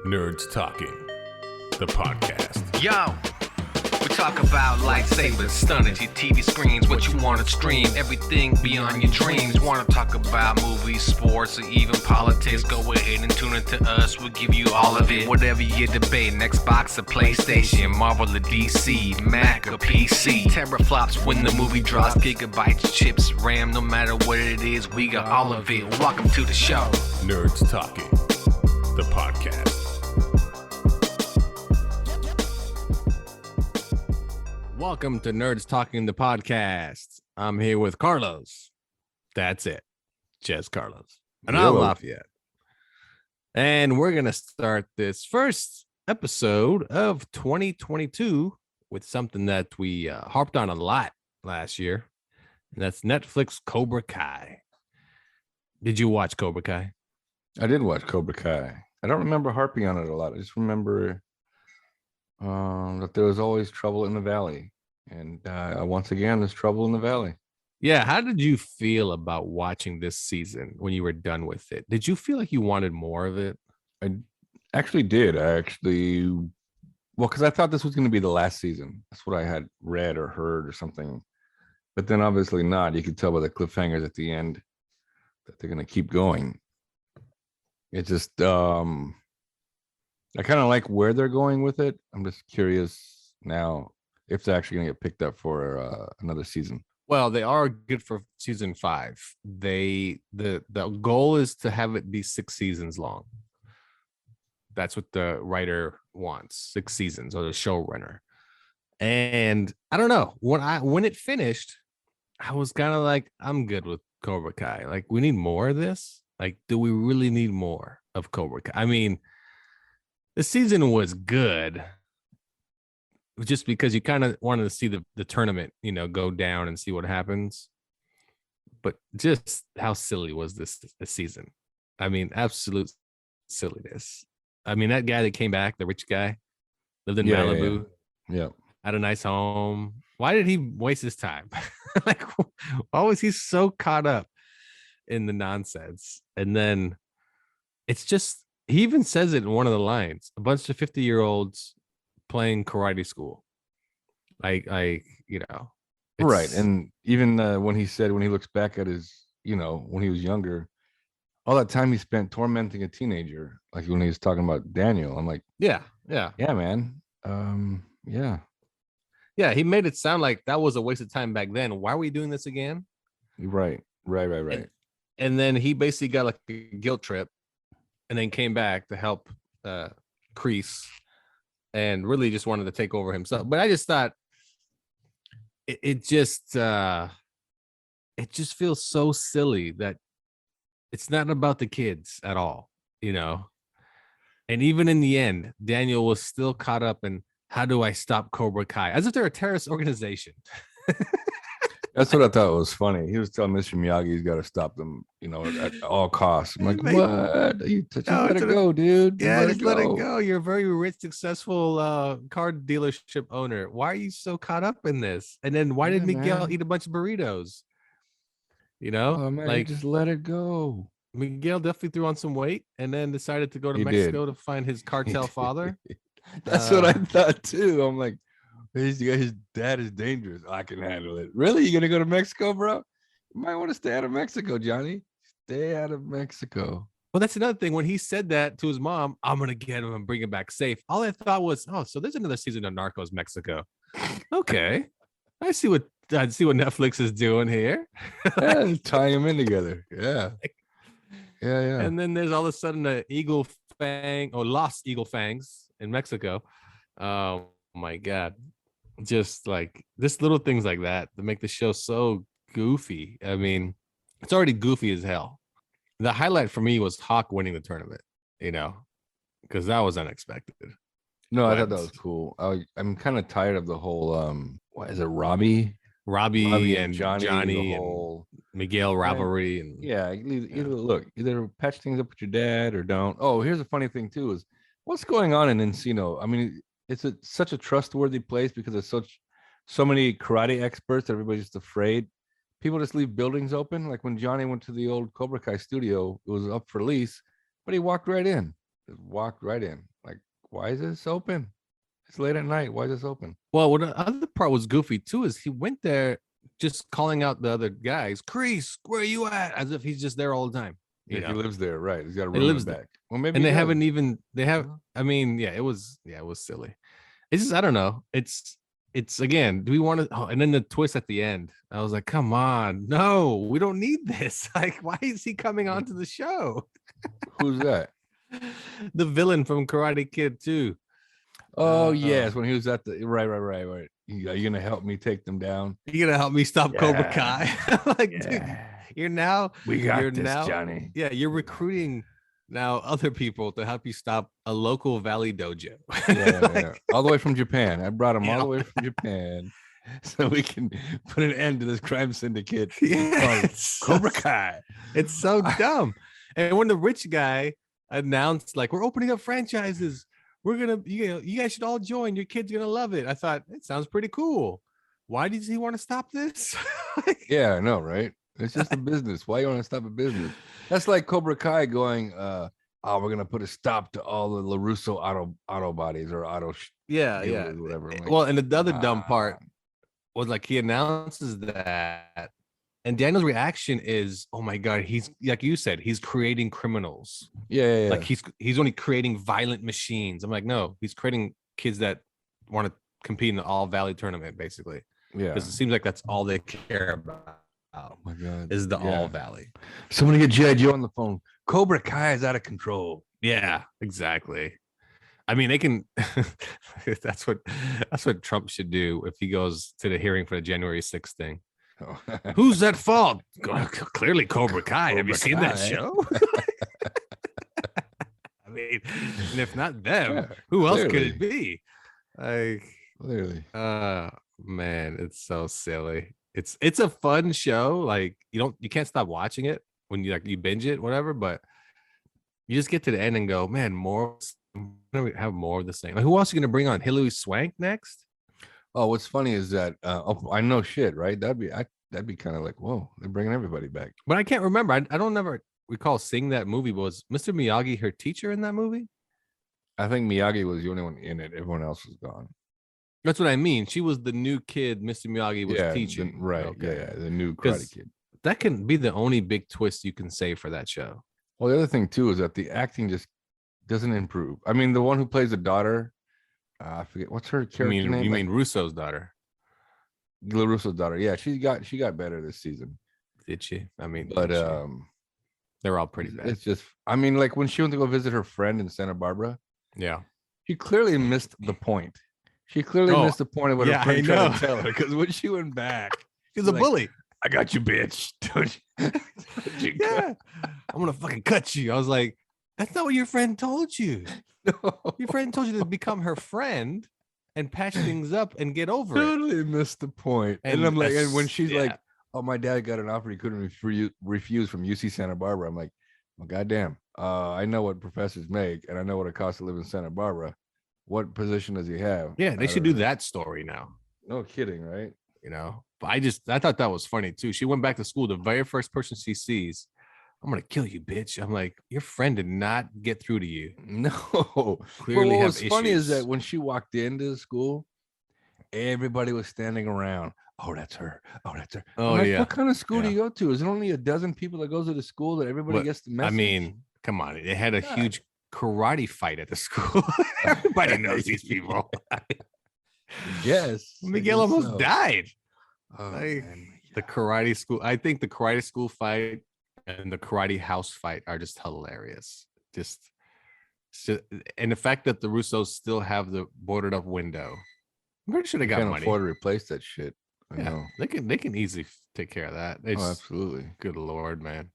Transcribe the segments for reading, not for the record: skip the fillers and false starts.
Nerds Talking, the podcast. Yo, we talk about lightsabers, stunning your TV screens, what you want to stream, everything beyond your dreams. Want to talk about movies, sports, or even politics? Go ahead and tune into us, we'll give you all of it. Whatever you're debating, Xbox or PlayStation, Marvel or DC, Mac or PC. Teraflops when the movie drops, gigabytes, chips, RAM, no matter what it is, we got all of it. Welcome to the show. Nerds Talking, the podcast. Welcome to Nerds Talking, the podcast. I'm here with Carlos. That's it. Just Carlos. And I'm Lafayette. And we're going to start this first episode of 2022 with something that we harped on a lot last year. And that's Netflix Cobra Kai. Did you watch Cobra Kai? I did watch Cobra Kai. I don't remember harping on it a lot. I just remember that there was always trouble in the valley. And once again, there's trouble in the valley. Yeah. How did you feel about watching this season when you were done with it? Did you feel like you wanted more of it? I actually did. Because I thought this was going to be the last season. That's what I had read or heard or something. But then obviously not. You could tell by the cliffhangers at the end that they're going to keep going. It's just, I kind of like where they're going with it. I'm just curious now if they're actually going to get picked up for another season. Well, they are good for season 5. The goal is to have it be 6 seasons long. That's what the writer wants, 6 seasons, or the showrunner. And I don't know, when it finished, I was kind of like, I'm good with Cobra Kai. Like, we need more of this. Like, do we really need more of Cobra Kai? I mean, the season was good, just because you kind of wanted to see the tournament, go down and see what happens. But just how silly was this season? I mean, absolute silliness. I mean, that guy that came back, the rich guy, lived in Malibu. Yeah. Had a nice home. Why did he waste his time? Like, why was he so caught up in the nonsense? And then it's just, he even says it in one of the lines, a bunch of 50-year-olds playing karate school. Like, Right. And even when he looks back at his, when he was younger, all that time he spent tormenting a teenager, like when he was talking about Daniel, I'm like, yeah, man. Yeah, he made it sound like that was a waste of time back then. Why are we doing this again? Right. And then he basically got like a guilt trip and then came back to help Kreese and really just wanted to take over himself. But I just thought it just feels so silly that it's not about the kids at all, And even in the end, Daniel was still caught up in, how do I stop Cobra Kai? As if they're a terrorist organization. That's what I thought was funny. He was telling Mr. Miyagi he's got to stop them, at all costs. I'm like, what? You just let it go, dude. Yeah, just let it go. You're a very rich, successful car dealership owner. Why are you so caught up in this? And then why did Miguel eat a bunch of burritos? Oh, man, just let it go. Miguel definitely threw on some weight and then decided to go to Mexico to find his cartel father. That's what I thought too. I'm like, his dad is dangerous. I can handle it. Really? You gonna go to Mexico, bro? You might want to stay out of Mexico, Johnny. Stay out of Mexico. Well, that's another thing. When he said that to his mom, I'm gonna get him and bring him back safe. All I thought was, oh, so there's another season of Narcos Mexico. Okay, I see what Netflix is doing here. Tying them in together. Yeah. Yeah. And then there's all of a sudden the Eagle Fang or Lost Eagle Fangs in Mexico. Oh my God. Just like this little things like that make the show so goofy. I mean, it's already goofy as hell. The highlight for me was Hawk winning the tournament, because that was unexpected. No, I thought that was cool. I'm kind of tired of the whole what is it, Robbie and Johnny and Miguel rivalry. And either patch things up with your dad or don't. Oh, here's a funny thing too, is what's going on in Encino. I mean, it's such a trustworthy place because there's so many karate experts that everybody's just afraid. People just leave buildings open. Like when Johnny went to the old Cobra Kai studio, it was up for lease, but he walked right in. why is this open? It's late at night. Why is this open? Well, what the other part was goofy too is he went there just calling out the other guys, Crease, where are you at? As if he's just there all the time. He lives there, right? He's got a He room lives in the there. back. Well, maybe And he they does. haven't even, I mean, it was silly. It's just, I don't know. It's again, do we want to, and then the twist at the end, I was like, come on, no, we don't need this. Like, why is he coming onto the show? Who's that? The villain from Karate Kid 2. Oh, yes, when he was at the right. Are you gonna help me take them down? You're gonna help me stop Cobra Kai? Like, dude, we got this, Johnny. Yeah, you're recruiting now other people to help you stop a local valley dojo. Yeah. All the way from Japan. I brought them all the way from Japan so we can put an end to this crime syndicate. Cobra Kai. It's so dumb. And when the rich guy announced, like, we're opening up franchises, we're gonna, you guys should all join. Your kid's gonna love it. I thought it sounds pretty cool. Why does he want to stop this? Yeah, I know, right? It's just a business. Why you want to stop a business? That's like Cobra Kai going, we're gonna put a stop to all the LaRusso auto bodies or whatever. Like, well, and the other dumb part was, like, he announces that, and Daniel's reaction is, oh my god, he's, like you said, he's creating criminals. Yeah. Like he's only creating violent machines. I'm like, no, he's creating kids that want to compete in the All Valley tournament, basically. Yeah, because it seems like that's all they care about. Oh my god, is the All Valley. Somebody get G.I. Joe on the phone. Cobra Kai is out of control. Yeah, exactly. I mean, they can. That's what Trump should do if he goes to the hearing for the January 6th thing. Oh. Who's at fault? Clearly Cobra Kai. Have you seen that show? I mean, and if not them, who else could it be? Like, clearly. Man, it's so silly. It's a fun show. Like, you can't stop watching it when you binge it, whatever, but you just get to the end and go, man, we have more of the same. Like, who else are you gonna bring on? Hilary Swank next? Oh, what's funny is that I know shit, right? That'd be kind of like, whoa, they're bringing everybody back. But I can't remember. I don't never recall seeing that movie. But was Mr. Miyagi her teacher in that movie? I think Miyagi was the only one in it. Everyone else was gone. That's what I mean. She was the new kid Mr. Miyagi was teaching. Right. Okay. Yeah, the new Karate Kid. That can be the only big twist you can say for that show. Well, the other thing too is that the acting just doesn't improve. I mean, the one who plays the daughter, I forget what's her character name. You mean Russo's daughter? LaRusso's daughter. Yeah, she got better this season. Did she? I mean, but they're all pretty bad. It's just, I mean, like when she went to go visit her friend in Santa Barbara. Yeah, she clearly missed the point. She clearly missed the point of what her friend tried to tell her. Because when she went back, she's a bully. I got you, bitch. Don't you yeah, I'm gonna fucking cut you. I was like, that's not what your friend told you. No. Your friend told you to become her friend and patch things up and get over it. Totally missed the point. And I'm like, and when she's like, oh, my dad got an offer he couldn't refuse from UC Santa Barbara. I'm like, well, goddamn. I know what professors make, and I know what it costs to live in Santa Barbara. What position does he have? Yeah, they should do that story now. No kidding, right? But I thought that was funny too. She went back to school. The very first person she sees, I'm gonna kill you, bitch. I'm like, your friend did not get through to you. No, clearly. Well, what's funny is that when she walked into the school, everybody was standing around. Oh, that's her. Oh, that's her. Oh, like, yeah. What kind of school do you go to? Is it only a dozen people that goes to the school that everybody gets the message? I mean, come on. They had a huge karate fight at the school. Everybody knows these people. Yes. Miguel almost died. Oh, the karate school. I think the karate school fight and the karate house fight are just hilarious. And the fact that the Russos still have the boarded up window. I'm pretty sure they got money. Can't afford to replace that shit. I know. They can easily take care of that. Absolutely. Good Lord, man.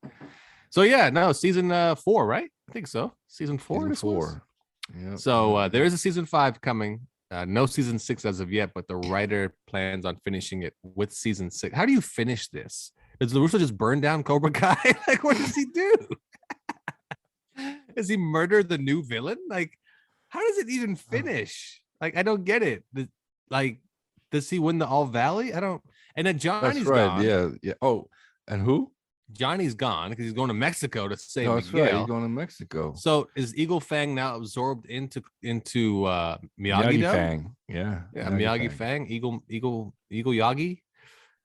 So yeah, no, season 4, right? I think so. Season 4. Season 4. Yeah. So there is a season 5 coming. No season 6 as of yet, but the writer plans on finishing it with season 6. How do you finish this? Does LaRusso just burn down Cobra Kai? Like, what does he do? Does he murder the new villain? Like, how does it even finish? Like, I don't get it. Does he win the All Valley? I don't. And then Johnny's That's right. gone. Yeah. Oh, and who? Johnny's gone because he's going to Mexico to save No, Miguel. that's right. He's going to Mexico. So is Eagle Fang now absorbed into Miyagi-Do? Miyagi Fang. Yeah. Miyagi Fang. Eagle Yagi.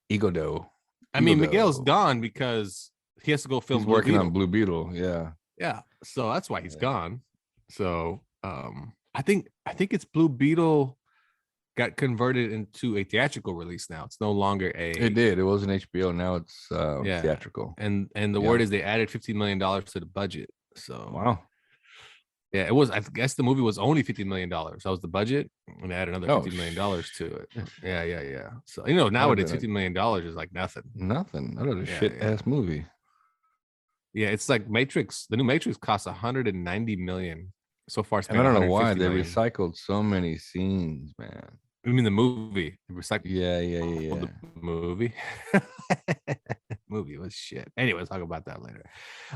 Eagle-Do. I mean, Miguel's gone because he has to go film. He's working on Blue Beetle. Yeah. Yeah. So that's why he's gone. So I think it's Blue Beetle got converted into a theatrical release now. It's no longer It did. It was an HBO. Now it's theatrical. And the word is they added $50 million to the budget. So wow. Yeah, it was. I guess the movie was only $50 million. That was the budget, and they added another $50 million to it. Yeah. So nowadays $50 million is like nothing. Nothing. That was a shit ass movie. Yeah, it's like Matrix. The new Matrix costs $190 million so far. And I don't know why they recycled so many scenes, man. I mean the movie. Recycled. Yeah. The movie. Movie was shit. Anyway, let's talk about that later.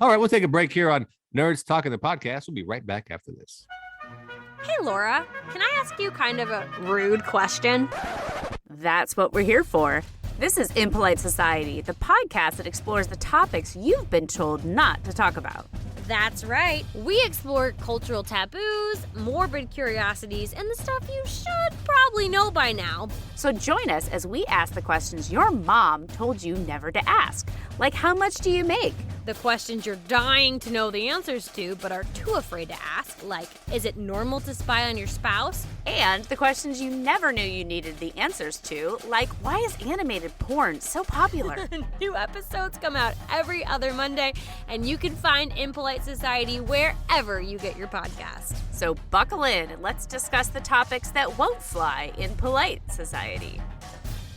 All right, we'll take a break here on Nerds Talking the Podcast. We'll be right back after this. Hey, Laura, can I ask you kind of a rude question? That's what we're here for. This is Impolite Society, the podcast that explores the topics you've been told not to talk about. That's right. We explore cultural taboos, morbid curiosities, and the stuff you should probably know by now. So join us as we ask the questions your mom told you never to ask. Like, how much do you make? The questions you're dying to know the answers to, but are too afraid to ask, like, is it normal to spy on your spouse? And the questions you never knew you needed the answers to, like, why is animated porn so popular? New episodes come out every other Monday, and you can find Impolite Society wherever you get your podcast. So buckle in and let's discuss the topics that won't fly in polite society.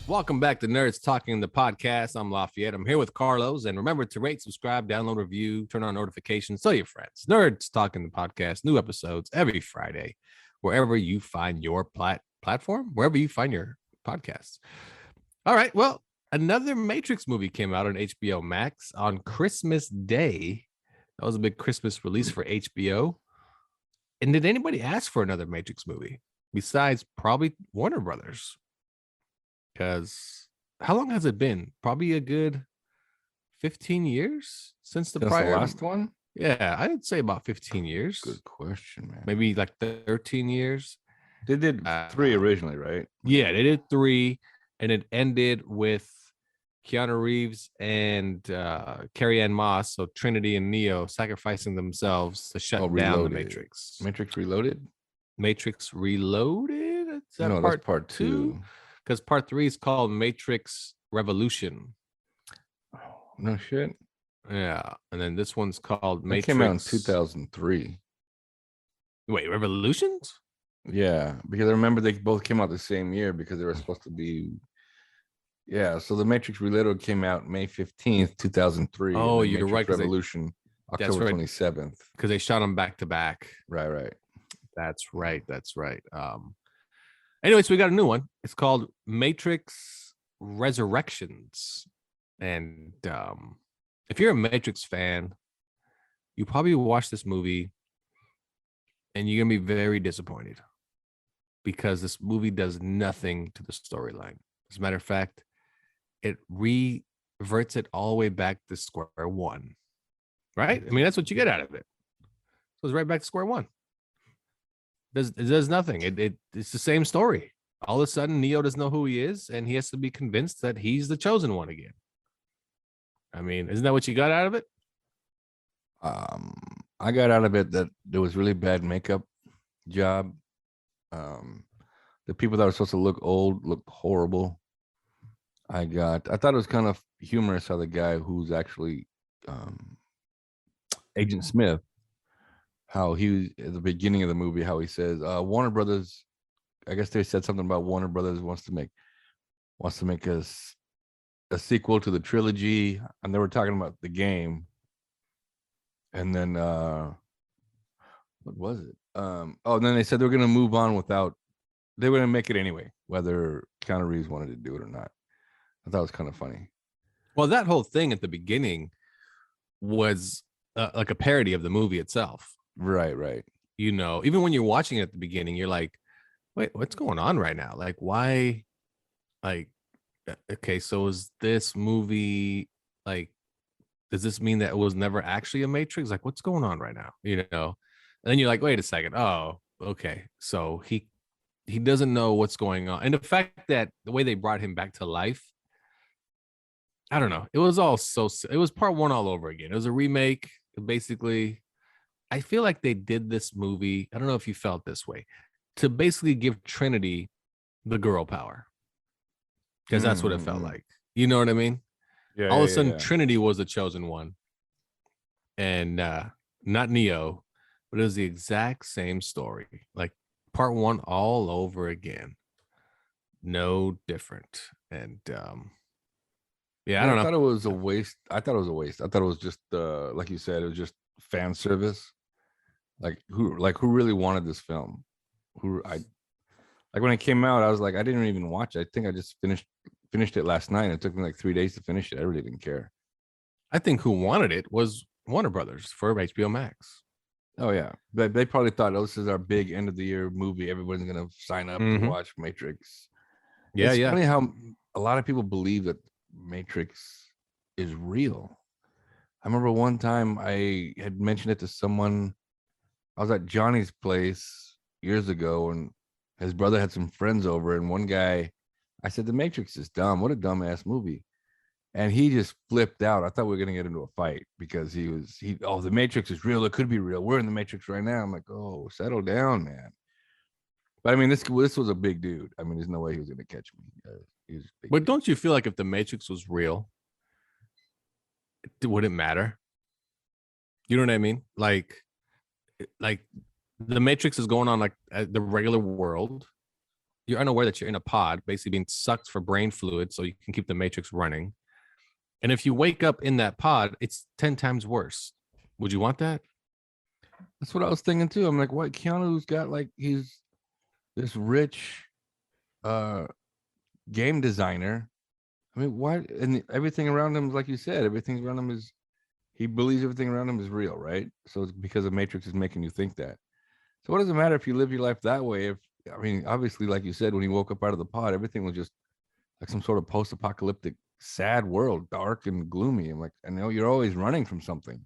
Welcome back to Nerds Talking the Podcast. I'm Lafayette. I'm here with Carlos. And remember to rate, subscribe, download, review, turn on notifications, tell your friends. Nerds Talking the Podcast, new episodes every Friday, wherever you find your platform, wherever you find your podcasts. All right. Well, another Matrix movie came out on HBO Max on Christmas Day. That was a big Christmas release for HBO. And did anybody ask for another Matrix movie besides probably Warner Brothers? Because how long has it been? Probably a good 15 years since the last one? Yeah, I'd say about 15 years. Good question, man. Maybe like 13 years. They did 3 originally, right? Yeah, they did 3, and it ended with Keanu Reeves and Carrie-Anne Moss, so Trinity and Neo, sacrificing themselves to shut down the Matrix. Matrix Reloaded? Matrix Reloaded? No, that's part 2. Because part 3 is called Matrix Revolution. Oh, no shit. Yeah. And then this one's called Matrix. It came out in 2003. Wait, Revolutions? Yeah, because I remember they both came out the same year because they were supposed to be. Yeah, so the Matrix Reloaded came out May 15th, 2003. Oh, you're Matrix right. Revolution, October 27th. Because they shot them back to back. Right. That's right. Anyways, we got a new one. It's called Matrix Resurrections. And if you're a Matrix fan, you probably watch this movie and you're going to be very disappointed because this movie does nothing to the storyline. As a matter of fact, it reverts it all the way back to square one. Right? I mean, that's what you get out of it. So it's right back to square one. It does nothing. It's the same story. All of a sudden, Neo doesn't know who he is, and he has to be convinced that he's the chosen one again. I mean, isn't that what you got out of it? I got out of it that there was really bad makeup job. The people that were supposed to look old looked horrible. I thought it was kind of humorous how the guy who's actually Agent Smith, how he was at the beginning of the movie, how he says Warner Brothers, I guess they said something about Warner Brothers wants to make a sequel to the trilogy, and they were talking about the game. And then what was it? And then they said they were gonna move on they were gonna make it anyway, whether Keanu Reeves wanted to do it or not. I thought it was kind of funny. Well, that whole thing at the beginning was like a parody of the movie itself. Right. You know, even when you're watching it at the beginning, you're like, wait, what's going on right now? Like, why? Like, okay, so is this movie like does this mean that it was never actually a Matrix? Like, what's going on right now? You know, and then you're like, wait a second. Oh, okay. So he doesn't know what's going on. And the fact that the way they brought him back to life, I don't know. It was part one all over again. It was a remake. Basically, I feel like they did this movie. I don't know if you felt this way, to basically give Trinity the girl power. Because that's what it felt like. You know what I mean? Yeah. All of a sudden, Trinity was the chosen one. And not Neo, but it was the exact same story. Like part one all over again. No different. And I don't know. I thought it was a waste. I thought it was just like you said, it was just fan service. Like who really wanted this film? When it came out, I was like, I didn't even watch it. I think I just finished it last night. It took me like 3 days to finish it. I really didn't care. I think who wanted it was Warner Brothers for HBO Max. Oh yeah, but they probably thought, this is our big end of the year movie. Everybody's gonna sign up to watch Matrix. It's funny how a lot of people believe that Matrix is real. I remember one time I had mentioned it to someone. I was at Johnny's place years ago, and his brother had some friends over, and one guy, I said, The Matrix is dumb. What a dumbass movie. And he just flipped out. I thought we were going to get into a fight because the Matrix is real. It could be real. We're in the Matrix right now. I'm like, oh, settle down, man. But I mean, this was a big dude. I mean, there's no way he was going to catch me. But don't you feel like if the Matrix was real, would it matter? You know what I mean? Like the Matrix is going on like the regular world. You're unaware that you're in a pod, basically being sucked for brain fluid so you can keep the Matrix running. And if you wake up in that pod, it's 10 times worse. Would you want that? That's what I was thinking too. I'm like, what? Keanu's got like, he's this rich game designer. I mean, why? And everything around him, like you said, everything around him he believes everything around him is real, right? So it's because the Matrix is making you think that. So what does it matter if you live your life that way? I mean, obviously, like you said, when he woke up out of the pod, everything was just like some sort of post-apocalyptic, sad world, dark and gloomy. I'm like, I know you're always running from something.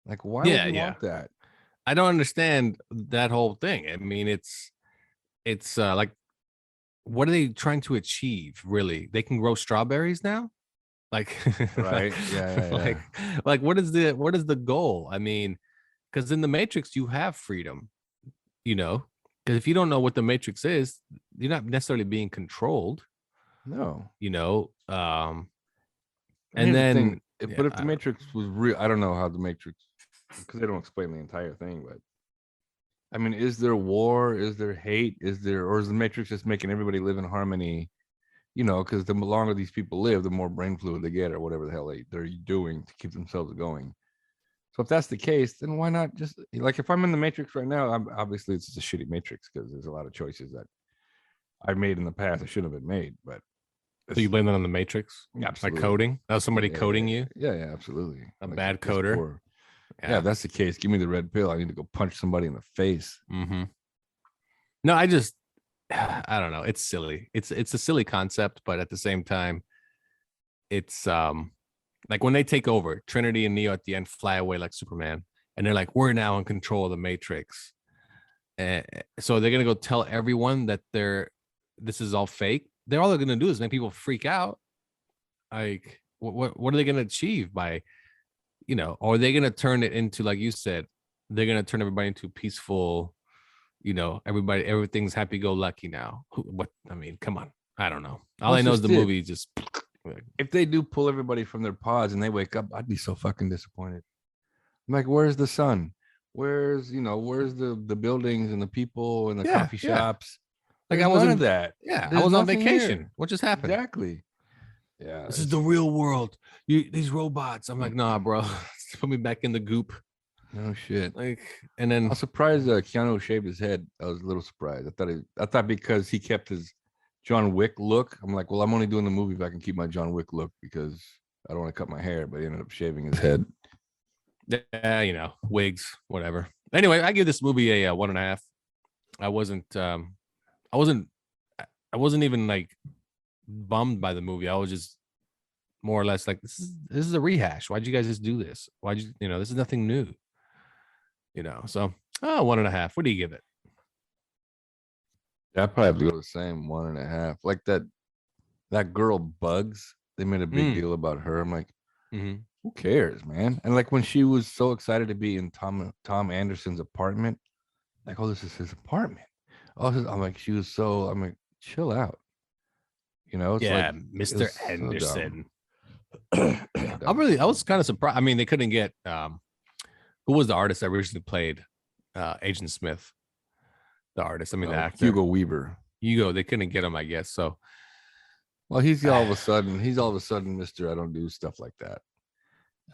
Like, why would you want that? I don't understand that whole thing. I mean, it's like, what are they trying to achieve? Really, they can grow strawberries now. Like, right? Yeah. Like, what is the goal? I mean, because in the Matrix you have freedom, you know. Because if you don't know what the Matrix is, you're not necessarily being controlled. No, you know. But if the Matrix was real, I don't know how the Matrix, because they don't explain the entire thing. But I mean, is there war? Is there hate? Or is the Matrix just making everybody live in harmony? You know, because the longer these people live, the more brain fluid they get, or whatever the hell they're doing to keep themselves going. So if that's the case, then why not just, like, if I'm in the Matrix right now, obviously it's just a shitty Matrix because there's a lot of choices that I've made in the past that shouldn't have been made. But so you blame that on the Matrix? Absolutely. Like coding? That was somebody coding you? Yeah, absolutely. A like bad coder? Yeah, if that's the case, give me the red pill. I need to go punch somebody in the face. Mm-hmm. No, I don't know. It's silly. It's a silly concept, but at the same time, it's like when they take over, Trinity and Neo at the end fly away like Superman, and they're like, we're now in control of the Matrix. So they're gonna go tell everyone that this is all fake. All they're gonna do is make people freak out. Like, what are they gonna achieve by, you know? Or are they gonna turn it into, like you said, they're gonna turn everybody into peaceful, you know, everything's happy-go-lucky now. What? I mean, come on. I don't know. All I know is the movie just. If they do pull everybody from their pods and they wake up, I'd be so fucking disappointed. I'm like, where's the sun? Where's the buildings and the people and the coffee shops? Like, I wasn't that. Yeah, I was on vacation. Here. What just happened? Exactly. Yeah. This is the real world. These robots. I'm like, nah, bro. Put me back in the goop. No shit. Like, and then I was surprised Keanu shaved his head. I was a little surprised. I thought because he kept his John Wick look. I'm like, well, I'm only doing the movie if I can keep my John Wick look because I don't want to cut my hair. But he ended up shaving his head. Yeah, you know, wigs, whatever. Anyway, I give this movie a 1.5. I wasn't even like bummed by the movie. I was just more or less like this is a rehash. Why'd you guys just do this? Why'd you this is nothing new. So 1.5. What do you give it? Yeah, I probably have to go the same 1.5. Like that girl Bugs, they made a big deal about her. I'm like, who cares, man? And like when she was so excited to be in Tom Anderson's apartment, like, oh, this is his apartment. Oh, I'm like, I'm like, chill out. It's like Mr. Anderson. I was kind of surprised. I mean, they couldn't get who was the artist that originally played Agent Smith? The artist, the actor. Hugo Weaver. They couldn't get him, I guess. So well, he's all of a sudden Mr. I don't do stuff like that.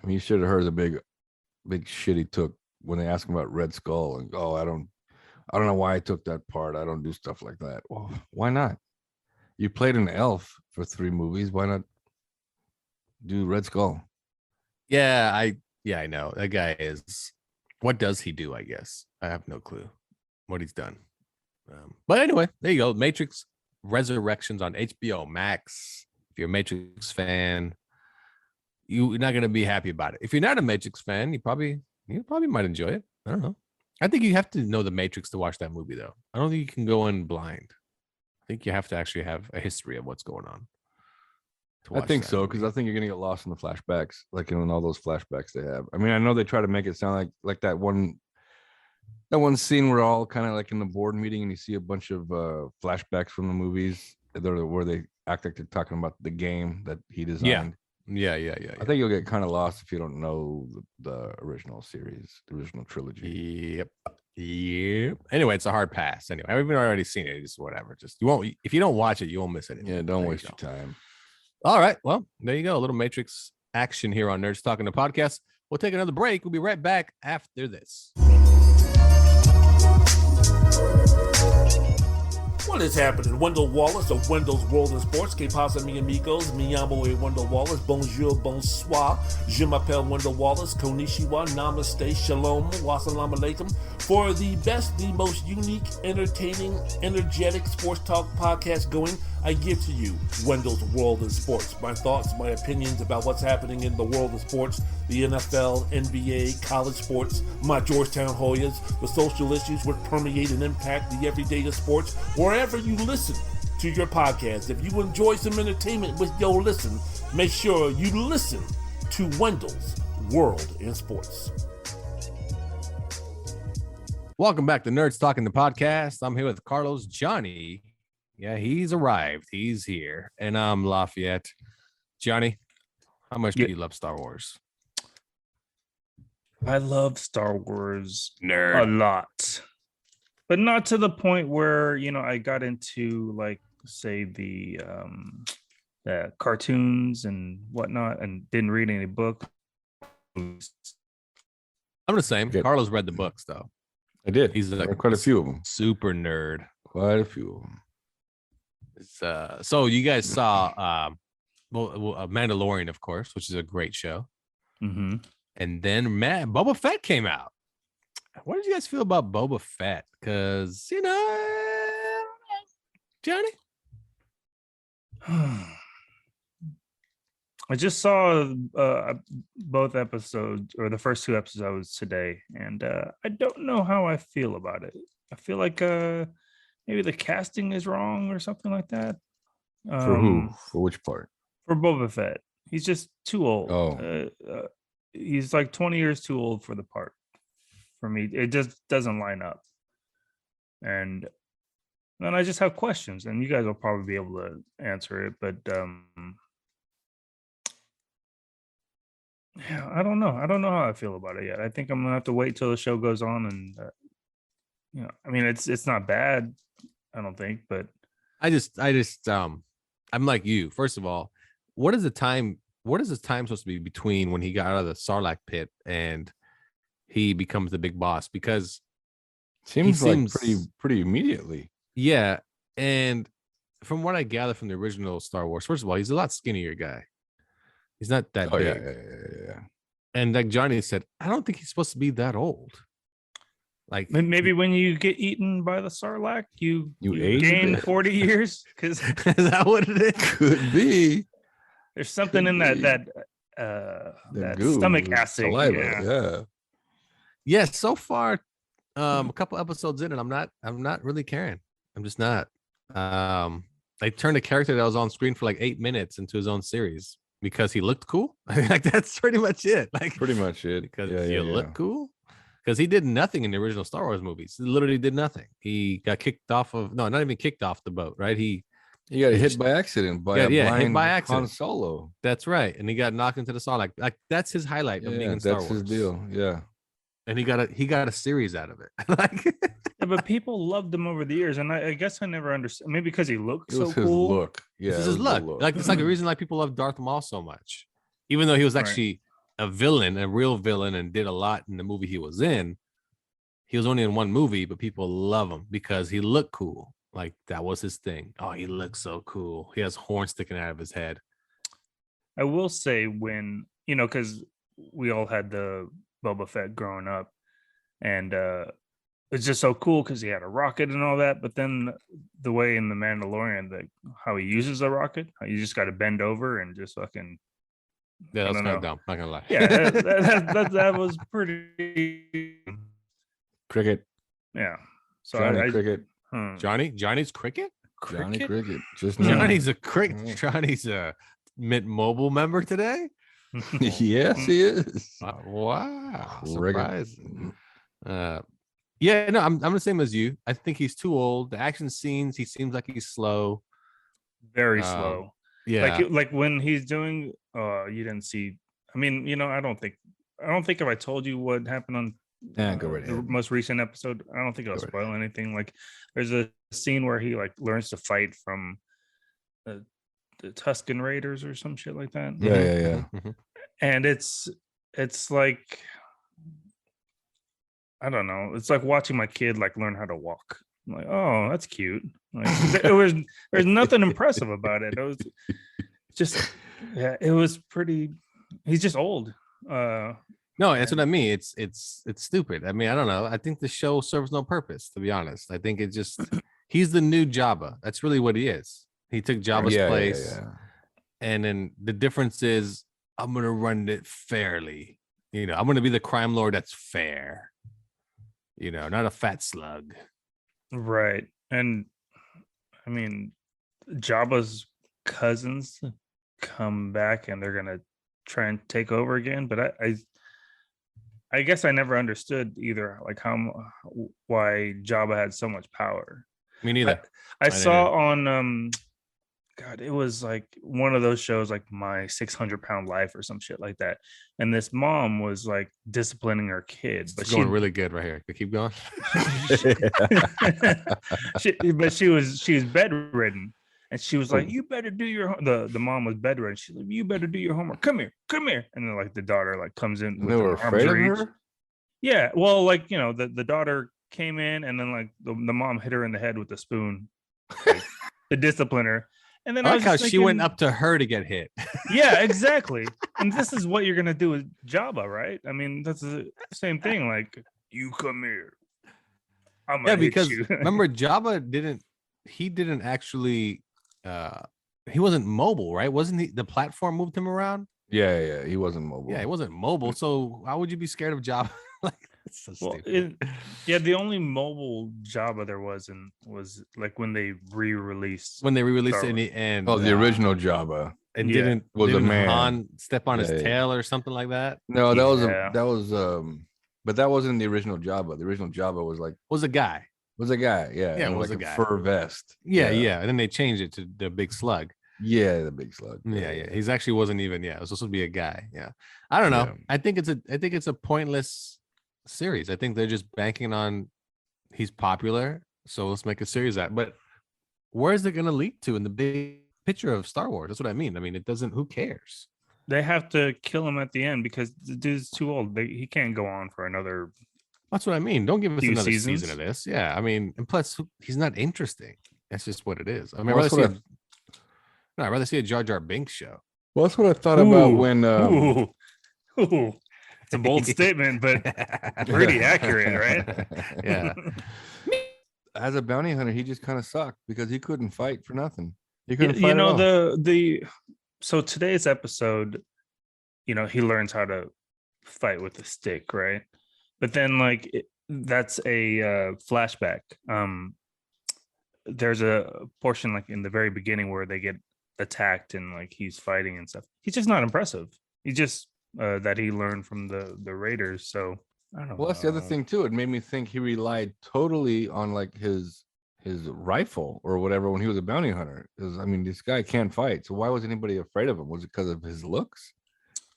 I mean, you should have heard the big shit he took when they asked him about Red Skull and I don't know why I took that part. I don't do stuff like that. Well, why not? You played an elf for 3 movies. Why not do Red Skull? Yeah, I know. That guy is. What does he do? I guess I have no clue what he's done. But anyway, there you go. Matrix Resurrections on HBO Max. If you're a Matrix fan, you're not going to be happy about it. If you're not a Matrix fan, you probably might enjoy it. I don't know. I think you have to know the Matrix to watch that movie, though. I don't think you can go in blind. I think you have to actually have a history of what's going on. I think so, because I think you're going to get lost in the flashbacks, like in all those flashbacks they have. I mean, I know they try to make it sound like that one scene where all kind of like in the board meeting and you see a bunch of flashbacks from the movies where they act like they're talking about the game that he designed. Yeah. I think you'll get kind of lost if you don't know the original series, the original trilogy. Yep. Anyway, it's a hard pass. Anyway, I've already seen it. It's whatever. Just if you don't watch it, you won't miss anything. Yeah, don't waste your time. All right. Well, there you go. A little Matrix action here on Nerds Talking the Podcast. We'll take another break. We'll be right back after this. What is happening? Wendell Wallace of Wendell's World in Sports. Que pasa, mi amigos? Mi amo e Wendell Wallace. Bonjour, bonsoir. Je m'appelle Wendell Wallace. Konnichiwa, namaste, shalom, wassalamu alaikum. For the best, the most unique, entertaining, energetic sports talk podcast going, I give to you Wendell's World in Sports. My thoughts, my opinions about what's happening in the world of sports, the NFL, NBA, college sports, my Georgetown Hoyas, the social issues which permeate and impact the everyday of sports, wherever you listen to your podcast. If you enjoy some entertainment with your listen, make sure you listen to Wendell's World in Sports. Welcome back to Nerds Talking the Podcast. I'm here with Carlos Johnny. Yeah, he's arrived. He's here. And I'm Lafayette. Johnny, how much do you love Star Wars? I love Star Wars Nerd. A lot. But not to the point where, I got into say the cartoons and whatnot and didn't read any books. I'm the same. Carlos read the books though. I did. He's quite a few of them. Super nerd. Quite a few of them. So you guys saw Mandalorian, of course, which is a great show. Mm-hmm. And then Boba Fett came out. What did you guys feel about Boba Fett? Because Johnny, I just saw both episodes, or the first 2 episodes today, and I don't know how I feel about it. I feel like maybe the casting is wrong or something like that. For who? For which part? For Boba Fett. He's just too old. Oh. He's like 20 years too old for the part. For me, it just doesn't line up. And then I just have questions, and you guys will probably be able to answer it. But yeah, I don't know. I don't know how I feel about it yet. I think I'm gonna have to wait till the show goes on, and I mean, it's not bad. I don't think, but I just I'm like you. First of all, what is the time supposed to be between when he got out of the Sarlacc pit and he becomes the big boss? Because seems pretty immediately. Yeah, and from what I gather from the original Star Wars, first of all, he's a lot skinnier guy. He's not that big. Yeah. And like Johnny said, I don't think he's supposed to be that old. Like maybe when you get eaten by the Sarlacc, you age gain 40 years. Because is that what it is? Could be. There's something in that goo, stomach acid. Saliva, yeah. So far, a couple episodes in, and I'm not really caring. I'm just not. They turned a character that was on screen for like 8 minutes into his own series because he looked cool. Like that's pretty much it. Like pretty much it. Because you look cool. Because he did nothing in the original Star Wars movies. He literally did nothing. He got kicked off of not even kicked off the boat, right? He got hit by accident by hit by accident. Han Solo. That's right. And he got knocked into the saw. Like that's his highlight of being in Star Wars. That's his deal. Yeah. And he got a series out of it. Like but people loved him over the years, and I guess I never understood. Maybe because he looked so his cool. Look. Yeah, this is his look. Like it's like the reason like people love Darth Maul so much, even though he was actually a villain, a real villain, and did a lot in the movie he was in. He was only in one movie, but people love him because he looked cool. Like that was his thing. Oh, he looks so cool. He has horns sticking out of his head. I will say when, because we all had the Boba Fett growing up, and it's just so cool because he had a rocket and all that. But then the way in the Mandalorian, how he uses a rocket, how you just got to bend over and just fucking. Yeah, that's kind of dumb. Not gonna lie. Yeah, that was pretty. Cricket. Yeah. So Cricket. Johnny's cricket. Johnny Cricket. Just Johnny's a cricket. Johnny's a Mint Mobile member today. Yes, he is. Wow. Surprising. Yeah, no, I'm the same as you. I think he's too old. The action scenes, he seems like he's slow. Very slow. Yeah. Like when he's doing you didn't see. I mean, I don't think if I told you what happened on go right the ahead. most recent episode, I don't think I'll spoil anything. Like there's a scene where he like learns to fight from the Tusken Raiders or some shit like that. Yeah. Mm-hmm. And it's like, I don't know. It's like watching my kid like learn how to walk. I'm like, oh, that's cute. Like, there's nothing impressive about it. It was just, it was pretty. He's just old. No, that's what I mean. It's stupid. I mean, I don't know. I think the show serves no purpose, to be honest. I think it just he's the new Jabba. That's really what he is. He took Jabba's place. Yeah. And then the difference is I'm gonna run it fairly. I'm gonna be the crime lord that's fair. Not a fat slug. Right. And I mean, Jabba's cousins come back and they're gonna try and take over again, but I guess I never understood either, like why Jabba had so much power. Me neither. I saw on God, it was like one of those shows, like My 600-Pound Life or some shit like that. And this mom was like disciplining her kid, but she's going really good right here. Keep going. she was bedridden. And she was like, "You better do your the mom was bedridden. She's like, "You better do your homework. Come here." And then like the daughter like comes in. With they were afraid of her. Yeah, well, like the daughter came in, and then like the mom hit her in the head with a spoon, like, to discipline her. And then I like how she went up to her to get hit. Yeah, exactly. And this is what you're gonna do with Jabba, right? I mean, that's the same thing. Like, you come here. I'm gonna hit you. Remember, Jabba didn't actually. He wasn't mobile, right? Wasn't he? The platform moved him around. Yeah, he wasn't mobile. Yeah, he wasn't mobile. So why would you be scared of Jabba? Like, it's so stupid. The only mobile Jabba there was like when they re-released. When they re-released it in the end. Oh, the original Jabba. And didn't a man Han step on his tail or something like that? No, that was but that wasn't the original Jabba. The original Jabba was a guy. Yeah, it was like a guy. Fur vest. Yeah. And then they changed it to the big slug. Yeah, the big slug. Yeah. He's actually wasn't even. Yeah, it was supposed to be a guy. Yeah, I don't know. Yeah. I think it's a pointless series. I think they're just banking on he's popular, so let's make a series out. But where is it going to lead to in the big picture of Star Wars? That's what I mean. I mean, it doesn't. Who cares? They have to kill him at the end because the dude's too old. He can't go on for another. That's what I mean. Don't give us another seasons. Season of this. Yeah, I mean, and plus, he's not interesting. That's just what it is. I mean, I'd rather see a Jar Jar Binks show. Well, that's what I thought about when. It's a bold statement, but pretty accurate, right? Yeah. As a bounty hunter, he just kind of sucked because he couldn't fight for nothing. He couldn't fight. So today's episode, he learns how to fight with a stick, right? But then that's a flashback. There's a portion like in the very beginning where they get attacked and like he's fighting and stuff. He's just not impressive. He just that he learned from the Raiders. So I don't know. Well, that's the other thing too. It made me think he relied totally on like his rifle or whatever when he was a bounty hunter. Because I mean, this guy can't fight. So why was anybody afraid of him? Was it because of his looks?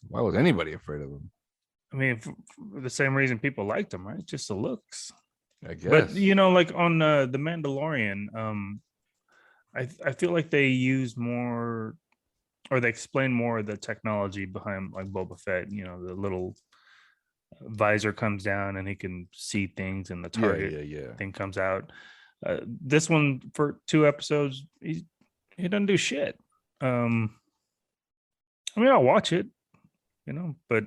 Why was anybody afraid of him? I mean, for the same reason people liked him, right? Just the looks. I guess. But like on the Mandalorian, I feel like they use more, or they explain more of the technology behind like Boba Fett. The little visor comes down and he can see things, and the target thing comes out. This one for 2 episodes, he doesn't do shit. I mean, I'll watch it, but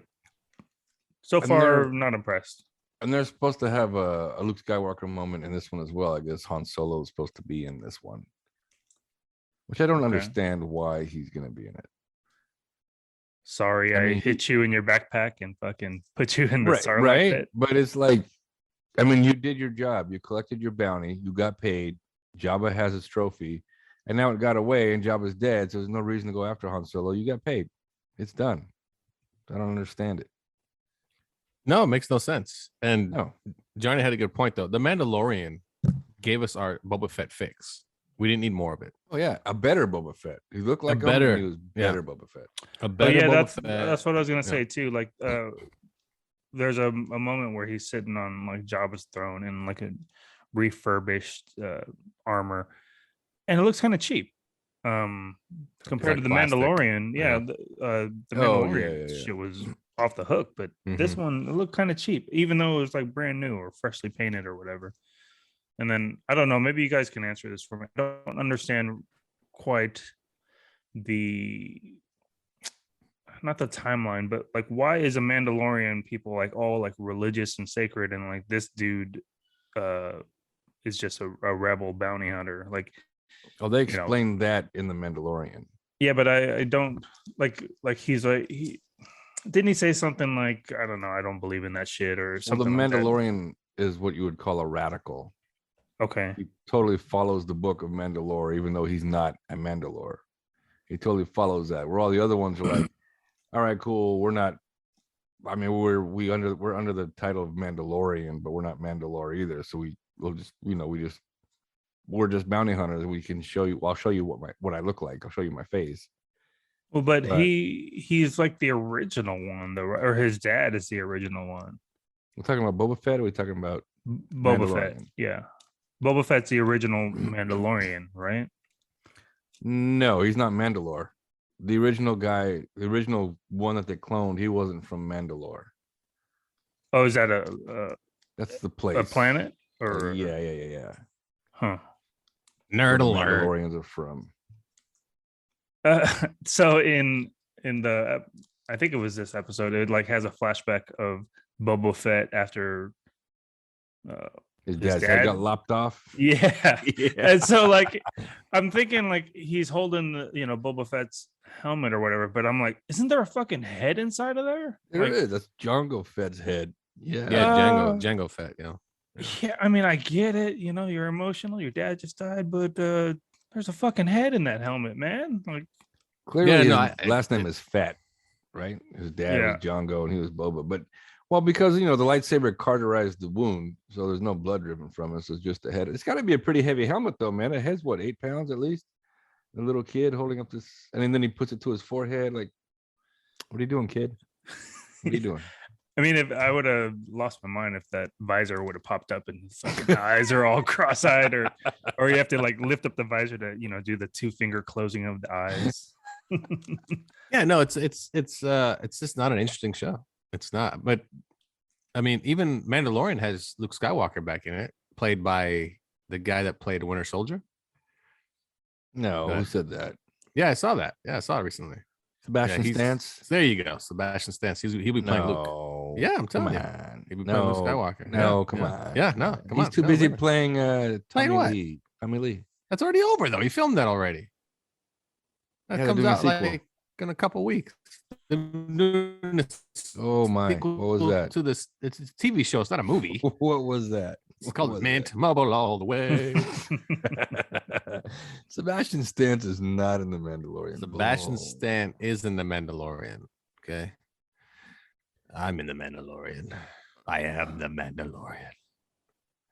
so far not impressed. And they're supposed to have a Luke Skywalker moment in this one as well. I guess Han Solo is supposed to be in this one, which I don't understand why he's going to be in it. Sorry, I hit you in your backpack and fucking put you in the Sarlacc right? pit. But it's like, I mean, you did your job. You collected your bounty. You got paid. Jabba has his trophy. And now it got away and Jabba's dead. So there's no reason to go after Han Solo. You got paid. It's done. I don't understand it. No, it makes no sense. And Johnny had a good point, though. The Mandalorian gave us our Boba Fett fix. We didn't need more of it. Oh, yeah. A better Boba Fett. He looked like he was better Boba Fett. A better Boba Fett. That's what I was going to say, too. Like, there's a moment where he's sitting on, like, Jabba's throne in, like, a refurbished armor. And it looks kind of cheap. Compared to the plastic. Mandalorian. The Mandalorian shit was off the hook, but this one, it looked kind of cheap, even though it was like brand new or freshly painted or whatever. And then I don't know, maybe you guys can answer this for me. I don't understand quite not the timeline, but like, why is a Mandalorian people like all like religious and sacred, and like this dude is just a rebel bounty hunter? Like, they explained that in the Mandalorian. Yeah, but I don't like he's like didn't he say something like, I don't know, I don't believe in that shit or something? Well, the Mandalorian is what you would call a radical. Okay. He totally follows the book of Mandalore, even though he's not a Mandalore. He totally follows that. Where all the other ones are like, all right, cool, we're not. I mean, we're under the title of Mandalorian, but we're not Mandalore either. So we're just bounty hunters. We can show you. I'll show you what I look like. I'll show you my face. Well, but he's like the original one, though, or his dad is the original one. We're talking about Boba Fett, or are we talking about Boba Fett? Yeah, Boba Fett's the original Mandalorian, right? No, he's not Mandalore. The original guy, the original one that they cloned, he wasn't from Mandalore. Oh, is that that's the place, a planet, or yeah. Huh. Nerd alert. Mandalorians are from. So in the, I think it was this episode, it like has a flashback of Boba Fett after his dad's head got lopped off. Yeah. And so like I'm thinking like he's holding the Boba Fett's helmet or whatever, but I'm like, isn't there a fucking head inside of there? There is. That's Jango Fett's head. Yeah, Jango Fett. Yeah, I mean, I get it. You're emotional. Your dad just died, but there's a fucking head in that helmet, man. Like, clearly, his last name is Fett, right? His dad was Jango, and he was Boba. But because the lightsaber cauterized the wound, so there's no blood dripping from it. So it's just a head. It's got to be a pretty heavy helmet, though, man. It has 8 pounds at least. The little kid holding up this, and then he puts it to his forehead. Like, what are you doing, kid? What are you doing? I mean, if I would have lost my mind if that visor would have popped up and his fucking eyes are all cross-eyed, or you have to like lift up the visor to do the 2-finger closing of the eyes. Yeah, no, it's just not an interesting show. It's not. But I mean, even Mandalorian has Luke Skywalker back in it, played by the guy that played Winter Soldier. No, who said that? Yeah, I saw that. Yeah, I saw it recently. Sebastian Stance. There you go, Sebastian Stance. He'll be playing Luke. Yeah, I'm telling you. He'll be playing Luke Skywalker. No, come on. Yeah, no, come on. He's too busy playing Tommy Lee. That's already over though. He filmed that already. That comes out like in a couple weeks. Oh my! What was that? To this, it's a TV show. It's not a movie. What was that? It's called Mint Mobile all the way. Sebastian Stan is not in The Mandalorian. Sebastian Stan is in The Mandalorian. Okay. I'm in The Mandalorian. I am The Mandalorian.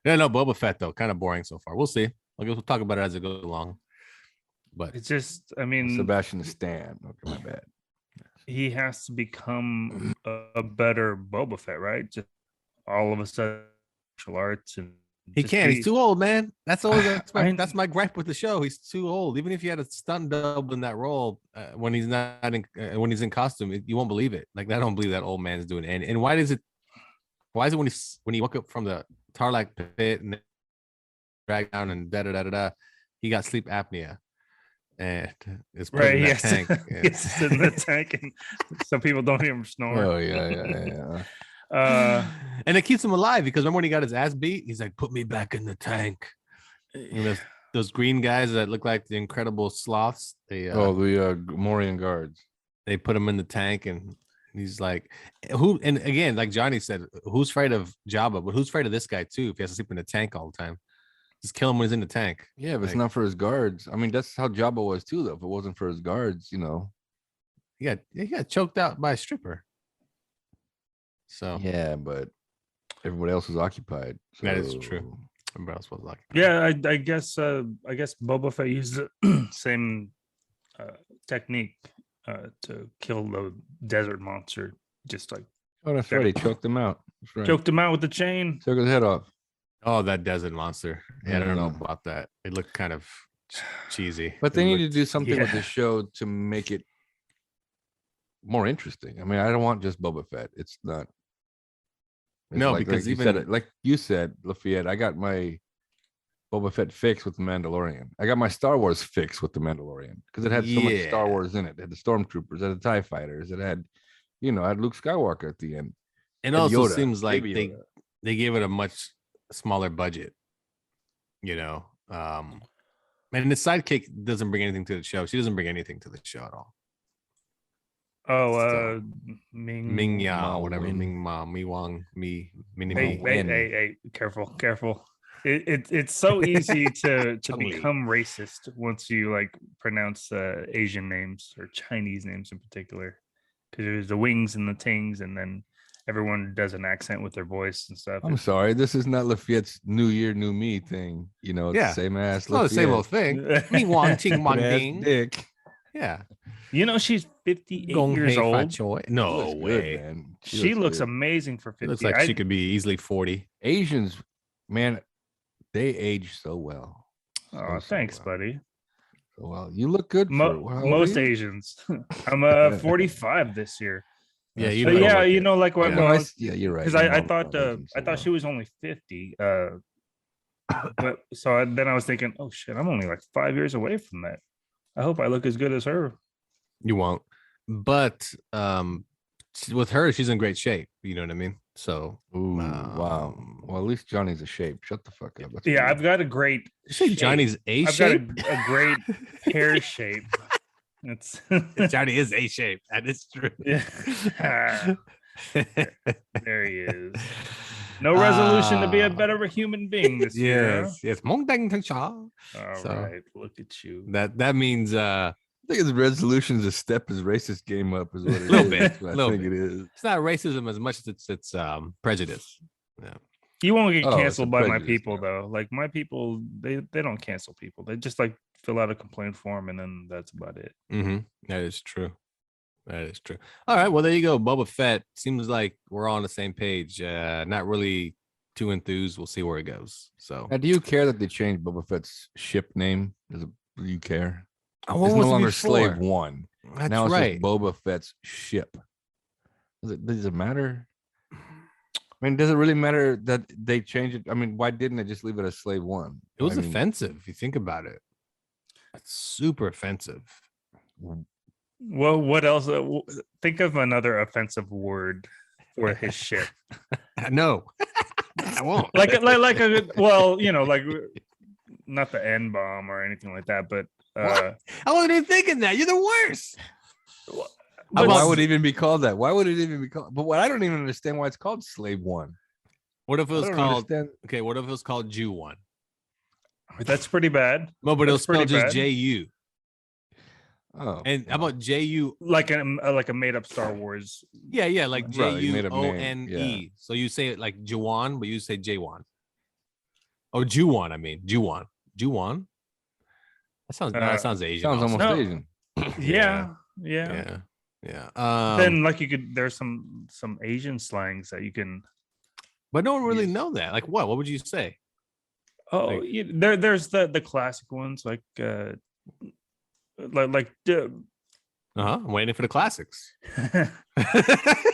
No, Boba Fett, though. Kind of boring so far. We'll see. We'll talk about it as it goes along. But it's just, I mean, Sebastian Stan. Okay, my bad. He has to become a better Boba Fett, right? Just all of a sudden, martial arts and he can't. He's too old, man. That's my gripe with the show. He's too old. Even if you had a stunt double in that role, when he's not when he's in costume, you won't believe it. Like I don't believe that old man's doing it. And why is it when he woke up from the Tarlac pit and dragged down and he got sleep apnea. And it's right, yes. Tank. Yeah. It's in the tank, and some people don't even snore. Oh yeah. And it keeps him alive because remember when he got his ass beat, he's like, "Put me back in the tank." And those green guys that look like the Incredible Sloths. The Morian guards. They put him in the tank, and he's like, "Who?" And again, like Johnny said, who's afraid of Jabba? But who's afraid of this guy too? If he has to sleep in the tank all the time. Just kill him when he's in the tank. Yeah, but it's not for his guards. I mean, that's how Jabba was too, though. If it wasn't for his guards, he got choked out by a stripper. So yeah, but everybody else was occupied. So. That is true. Everybody else was occupied. Yeah, I guess Boba Fett used the same technique to kill the desert monster. Just like that's right. He choked him out. Right. Choked him out with the chain. Took his head off. Oh, that desert monster. Yeah, I don't know about that. It looked kind of cheesy. But they need to do something with the show to make it more interesting. I mean, I don't want just Boba Fett. It's not. Because like you said, Lafayette, I got my Boba Fett fix with the Mandalorian. I got my Star Wars fix with the Mandalorian because it had so much Star Wars in it. It had the Stormtroopers, it had the TIE fighters, it had, had Luke Skywalker at the end. It also seems like they gave it a much smaller budget, and the sidekick doesn't bring anything to the show. She doesn't bring anything to the show at all. Ming Ya, whatever. Ming Ma, Mi Wang, Mi. Hey, careful. It's so easy to become racist once you pronounce Asian names or Chinese names in particular, because there's the wings and the tings, and then everyone does an accent with their voice and stuff. I'm sorry, this is not Lafayette's New Year, New Me thing. It's the same ass. It's not the same old thing. Me Wang Ting Wang Ding. Dick. Yeah. She's 58 years old. No way. Good, man. She looks amazing for 50. Looks like she could be easily 40. Asians, man, they age so well. Oh, thanks, buddy. Well, you look good. Most Asians. I'm 45 this year. Yeah, you're right. You're right. Because I thought she was only 50. But so then I was thinking, oh shit, I'm only 5 years away from that. I hope I look as good as her. You won't, but with her, she's in great shape. You know what I mean? So, wow. Well, at least Johnny's a shape. Shut the fuck up. That's I've got a great. Johnny's a shape. Got a great hair shape. It's Johnny is a shape. That is true. Yeah. There he is. No resolution to be a better human being this year. Yes. All right, look at you. That means I think his resolution is to step his racist game up, is what it is. A little bit. I think it is. It's not racism as much as it's prejudice. Yeah. You won't get canceled by my people though. My people, they don't cancel people. They just fill out a complaint form and then that's about it. Mm-hmm. That is true. All right, well there you go. Boba Fett seems like we're all on the same page. Not really too enthused. We'll see where it goes. So, now, do you care that they changed Boba Fett's ship name? Do you care? Oh, it's no longer Slave One. That's now it's right. just Boba Fett's ship. Does it matter? I mean, does it really matter that they changed it? I mean, why didn't they just leave it as Slave One? It was offensive if you think about it. It's super offensive. Well, what else? Think of another offensive word for his ship. No, I won't. Not the N-bomb or anything like that, but I wasn't even thinking that. You're the worst. Why would it even be called that? Why would it even be called? But what I don't even understand why it's called Slave One. What if it was called? Okay, what if it was called Jew One? That's pretty bad. No, but it'll spell just J-U. Oh, and how about J-U? Like a made up Star Wars. Yeah, like J-U-O-N-E. Yeah. So you say it like Juwan, but you say J-Wan. Oh, Juwan, I mean. Juwan. That sounds Asian. Sounds almost Asian. Yeah. Then there's some Asian slangs that you can, but no one really know that. Like what would you say? Oh, there's the classic ones like I'm waiting for the classics.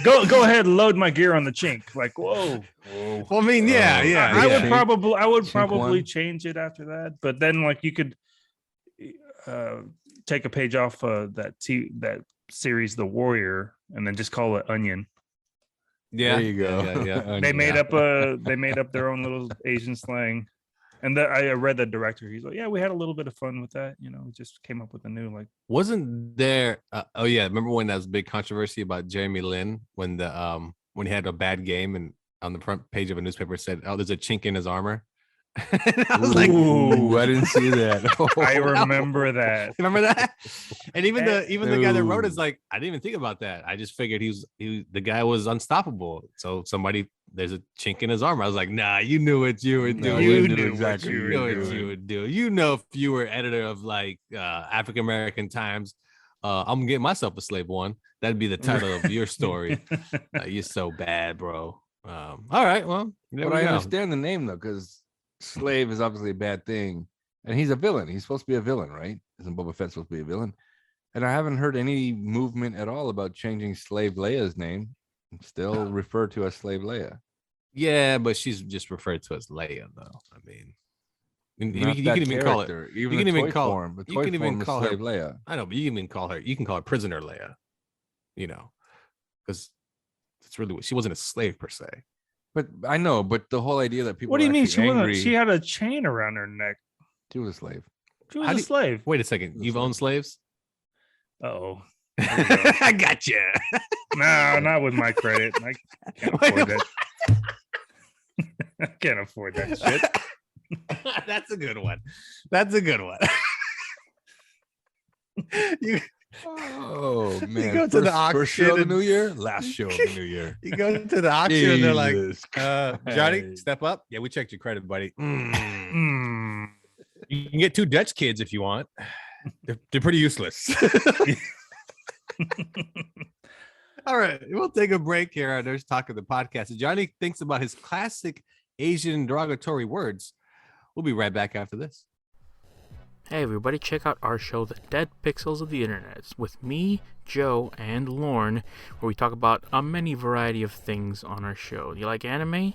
go ahead and load my gear on the chink. Like whoa. Well, I mean, yeah. I would probably change it after that, but then like you could take a page off that series The Warrior and then just call it Onion. Yeah, there you go. Yeah. They made up their own little Asian slang. And I read the director. He's like, yeah, we had a little bit of fun with that. We just came up with a new like. Wasn't there? Remember when that was a big controversy about Jeremy Lin when he had a bad game and on the front page of a newspaper said, "Oh, there's a chink in his armor." I was like, "Ooh, I didn't see that." I remember that. Remember that? And even the guy that wrote it's like, I didn't even think about that. I just figured the guy was unstoppable. So there's a chink in his armor. I was like, nah, you knew what you were doing. You knew exactly what you would do. If you were editor of like African American Times, I'm getting myself a slave one. That'd be the title of your story. You're so bad, bro. All right, well, but I understand the name though, because slave is obviously a bad thing, and he's a villain. He's supposed to be a villain, right? Isn't Boba Fett supposed to be a villain? And I haven't heard any movement at all about changing Slave Leia's name. Still referred to as Slave Leia. Yeah, but she's just referred to as Leia, though. I mean, you can even call it. You can even call her Slave Leia. I know, but you can even call her. You can call her Prisoner Leia. Because it's really she wasn't a slave per se. But I know, but the whole idea that people. What do you mean she had a chain around her neck? She was a slave. She was a slave. Wait a second. You've owned slaves? Oh. I got you. No, not with my credit. I can't afford that. I can't afford that shit. That's a good one. Oh man! You go to the auction. First show of the new year, last show of the new year. You go to the auction and they're like, Johnny, step up. Yeah, we checked your credit, buddy. You can get 2 Dutch kids if you want. They're pretty useless. All right, we'll take a break here on There's Talk of the Podcast. As Johnny thinks about his classic Asian derogatory words. We'll be right back after this. Hey everybody, check out our show, The Dead Pixels of the Internet, with me, Joe, and Lorne, where we talk about a many variety of things on our show. You like anime?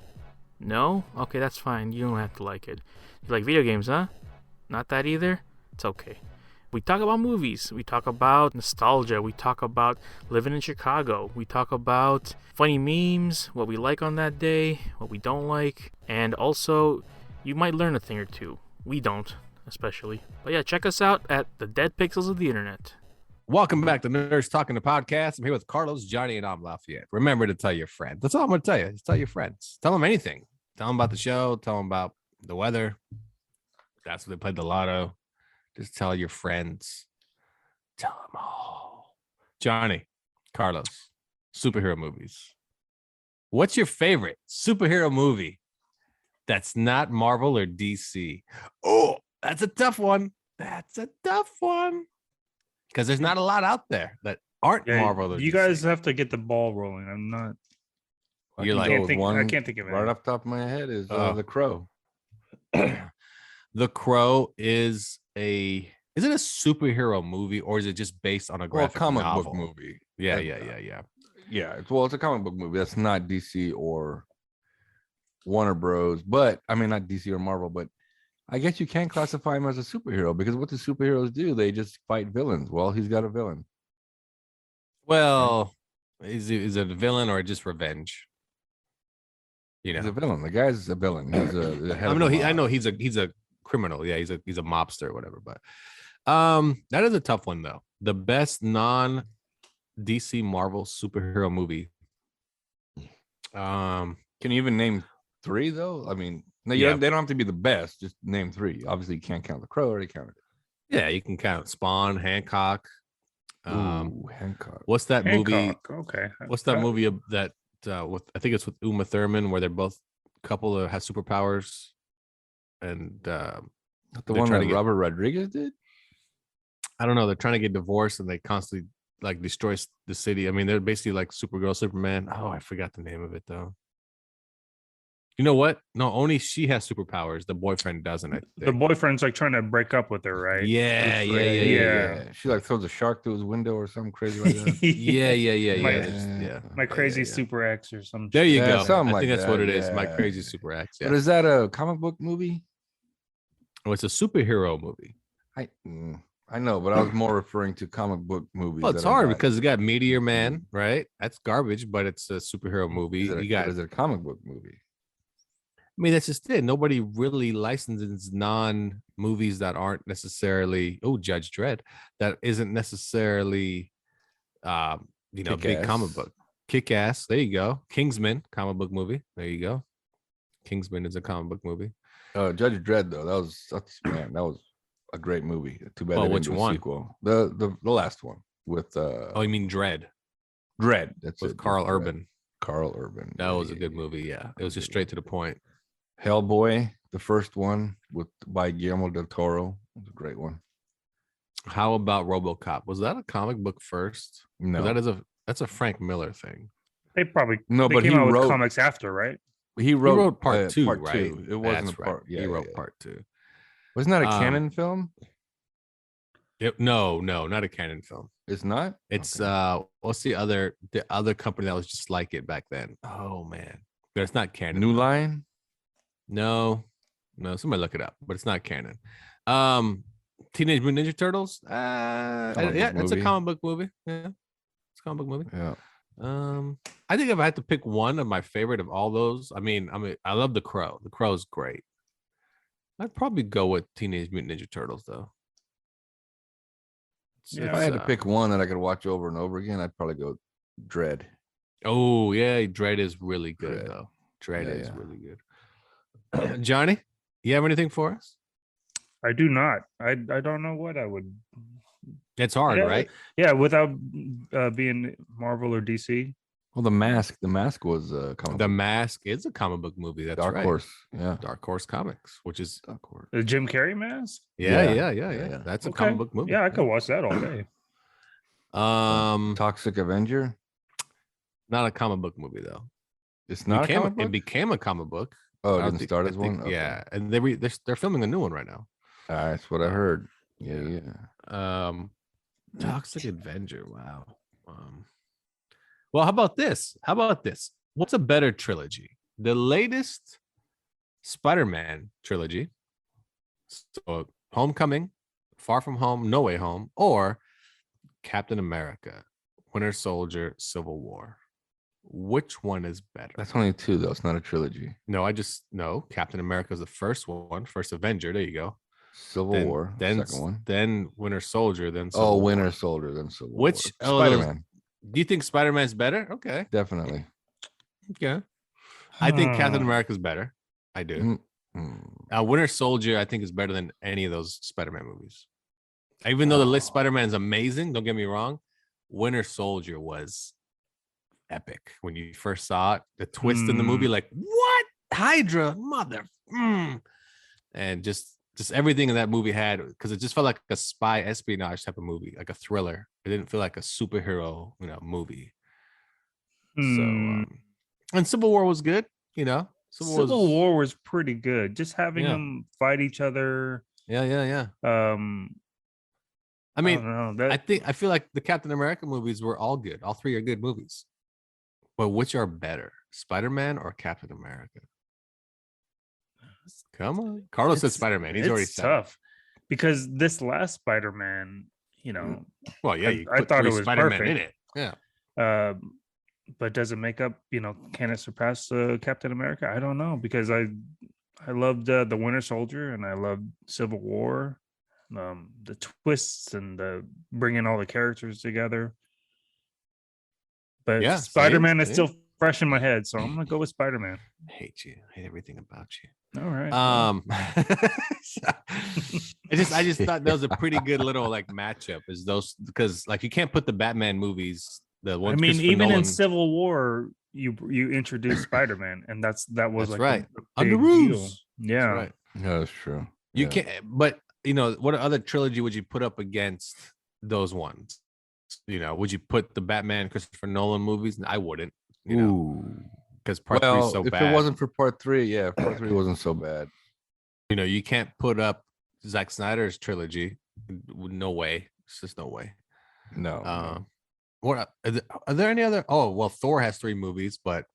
No? Okay, that's fine. You don't have to like it. You like video games, huh? Not that either? It's okay. We talk about movies. We talk about nostalgia. We talk about living in Chicago. We talk about funny memes, what we like on that day, what we don't like, and also you might learn a thing or two. We don't. Especially. But yeah, check us out at the Dead Pixels of the Internet. Welcome back to Nerds Talking the Podcast. I'm here with Carlos, Johnny, and I'm Lafayette. Remember to tell your friends. That's all I'm going to tell you. Just tell your friends. Tell them anything. Tell them about the show. Tell them about the weather. That's what they played the lotto. Just tell your friends. Tell them all. Johnny, Carlos, superhero movies. What's your favorite superhero movie that's not Marvel or DC? Oh, that's a tough one. Because there's not a lot out there that aren't Marvel or you DC. Guys have to get the ball rolling. I'm not. You're like, I can't think of it. Right off the top of my head is The Crow. The Crow is it a superhero movie or is it just based on a graphic comic novel? book movie? Yeah. Well, it's a comic book movie. That's not DC or Warner Bros. But I mean, not DC or Marvel, but I guess you can classify him as a superhero because what do superheroes do? They just fight villains. Well, he's got a villain. Well, is it a villain or just revenge? He's a villain. The guy's a villain. He's I know he's a criminal. Yeah, he's a mobster or whatever. But that is a tough one though. The best non DC Marvel superhero movie. Can you even name 3 though? I mean, no, they don't have to be the best. Just name 3. Obviously, you can't count The Crow. Already counted it. Yeah, you can count Spawn, Hancock. Hancock. What's that movie? Okay. What's that movie that with? I think it's with Uma Thurman, where they're both a couple that has superpowers, and the one that Robert Rodriguez did. I don't know. They're trying to get divorced, and they constantly like destroy the city. I mean, they're basically like Supergirl, Superman. Oh, I forgot the name of it though. You know what? No, only she has superpowers. The boyfriend doesn't. I think. The boyfriend's like trying to break up with her, right? Yeah. She like throws a shark through his window or something crazy like that. Yeah. My crazy Super X or something. There you go. Something I think like that's what it is. My crazy Super X. Yeah. But is that a comic book movie? Oh, it's a superhero movie. I know, but I was more referring to comic book movies. Well, it's hard because you got Meteor Man, right? That's garbage, but it's a superhero movie. Is it a comic book movie? I mean, that's just it. Nobody really licenses non-movies that aren't necessarily Judge Dredd, that isn't necessarily big comic book. Kick-Ass, there you go. Kingsman, comic book movie. There you go. Kingsman is a comic book movie. Judge Dredd, though, that was a great movie. Too bad they didn't do a sequel. The last one with you mean Dredd? Dredd, that's with it. Carl Urban. Carl Urban. That was a good movie, yeah. It was just straight to the point. Hellboy, the first one by Guillermo del Toro, was a great one. How about RoboCop? Was that a comic book first? No, that's a Frank Miller thing. They probably but came he out wrote with comics after, right? He wrote part 2, part right? 2. It wasn't That's a part. Right. Yeah, he wrote part 2. Wasn't that a canon film? No, not a canon film. It's not. It's what's the other company that was just like it back then? Oh man, but it's not canon. New Line. No, somebody look it up, but it's not canon. Teenage Mutant Ninja Turtles. It's a comic book movie. Yeah, it's a comic book movie. Yeah. I think if I had to pick one of my favorite of all those, I love The Crow. The Crow is great. I'd probably go with Teenage Mutant Ninja Turtles though. If I had to pick one that I could watch over and over again, I'd probably go Dredd. Oh yeah, Dredd is really good though. Dredd is really good. Johnny, you have anything for us? I do not. I don't know what I would. It's hard, right? Yeah, without being Marvel or DC. Well, The Mask was a comic. The Mask is a comic book movie. That's Dark right. Horse, yeah. Dark Horse Comics, which is Dark Horse. The Jim Carrey Mask. Yeah. That's a comic book movie. Yeah, I could watch that all day. Toxic Avenger. Not a comic book movie though. It's not a comic book? It became a comic book. Oh, it didn't start as one? Okay. Yeah, and they're filming a new one right now. That's what I heard. Yeah. Toxic Avenger. Wow. Well, how about this? What's a better trilogy? The latest Spider-Man trilogy, so Homecoming, Far From Home, No Way Home, or Captain America, Winter Soldier, Civil War. Which one is better? That's only 2 though. It's not a trilogy. No, Captain America is the first one, first Avenger. There you go. Civil War, then second one. Then Winter Soldier, then Civil War. Winter Soldier, then Civil War. Which Spider-Man? Do you think Spider-Man's better? Okay, definitely. Okay, I think Captain America's better. I do. Winter Soldier, I think, is better than any of those Spider-Man movies. Even though the list Spider-Man is amazing, don't get me wrong. Winter Soldier was epic when you first saw it. The twist in the movie, like what? Hydra, mother, and just everything in that movie had, because it just felt like a spy espionage type of movie, like a thriller. It didn't feel like a superhero, movie. So, and Civil War was good, Civil War was pretty good. Just having them fight each other. Yeah. I mean, I feel like the Captain America movies were all good. All 3 are good movies. But which are better, Spider-Man or Captain America? Come on. Carlos said Spider-Man. He's already said tough because this last Spider-Man, well, yeah, I thought it was Spider-Man perfect in it. Yeah. But does it make up, can it surpass Captain America? I don't know, because I loved the Winter Soldier and I loved Civil War, the twists and the bringing all the characters together. But Yeah, Spider-Man is still fresh in my head, so I'm gonna go with Spider-Man. I hate you. I hate everything about you. All right. I just thought that was a pretty good little like matchup. Is those because like you can't put the Batman movies. The one. I mean, even in Civil War, you introduced Spider-Man, and that was like right a under big rules. deal. Yeah, that's right. Yeah, that's true. You can't. But what other trilogy would you put up against those ones? Would you put the Batman Christopher Nolan movies? I wouldn't. Because part 3 is so if bad. If it wasn't for part 3, part 3 wasn't so bad. You can't put up Zack Snyder's trilogy. No way. It's just no way. No. What are there any other? Oh well, Thor has 3 movies, but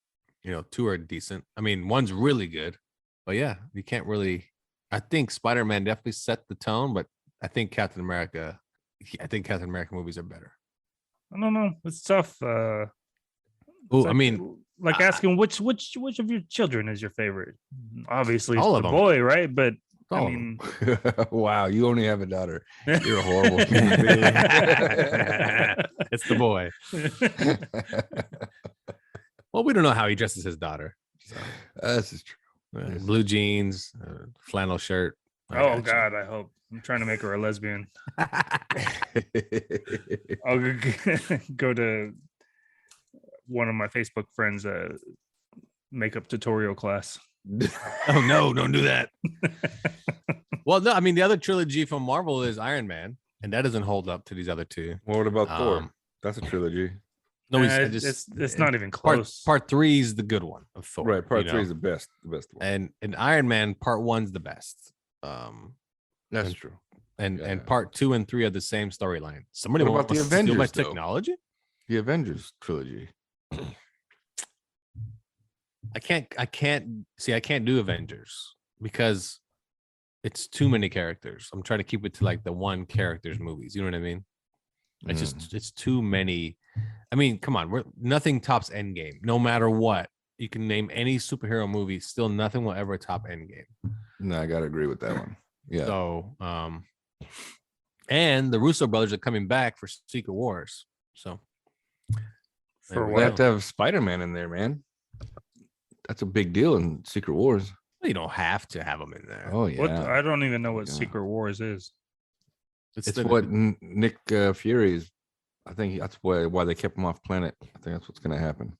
2 are decent. I mean, one's really good, but yeah, you can't really. I think Spider-Man definitely set the tone, but I think Captain America movies are better. I don't know. It's tough. I mean, like asking which of your children is your favorite? Obviously, it's all the of them. boy, right? But All I mean, wow, you only have a daughter. You're a horrible It's the boy. Well, we don't know how he dresses his daughter. So. This is true. Blue jeans, flannel shirt. Oh God, I hope. I'm trying to make her a lesbian. I'll go to one of my Facebook friends' makeup tutorial class. Oh no, don't do that. Well, no, I mean the other trilogy from Marvel is Iron Man, and that doesn't hold up to these other 2. Well, what about Thor? That's a trilogy. No, it's not even close. Part 3 is the good one of Thor. Right, part 3 is the best one. And Iron Man Part 1's the best. That's true. And Part 2 and 3 are the same storyline. Somebody what about the Avengers? My technology? The Avengers trilogy. I can't do Avengers because it's too many characters. I'm trying to keep it to like the one character's movies. You know what I mean? It's just it's too many. I mean, come on, nothing tops Endgame. No matter what, you can name any superhero movie, still nothing will ever top Endgame. No, I gotta agree with that one. Yeah. So, and the Russo brothers are coming back for Secret Wars. So, we have to have Spider-Man in there, man. That's a big deal in Secret Wars. Well, you don't have to have them in there. Oh yeah. I don't even know what Secret Wars is. It's what Nick Fury's. I think that's why they kept him off planet. I think that's what's going to happen.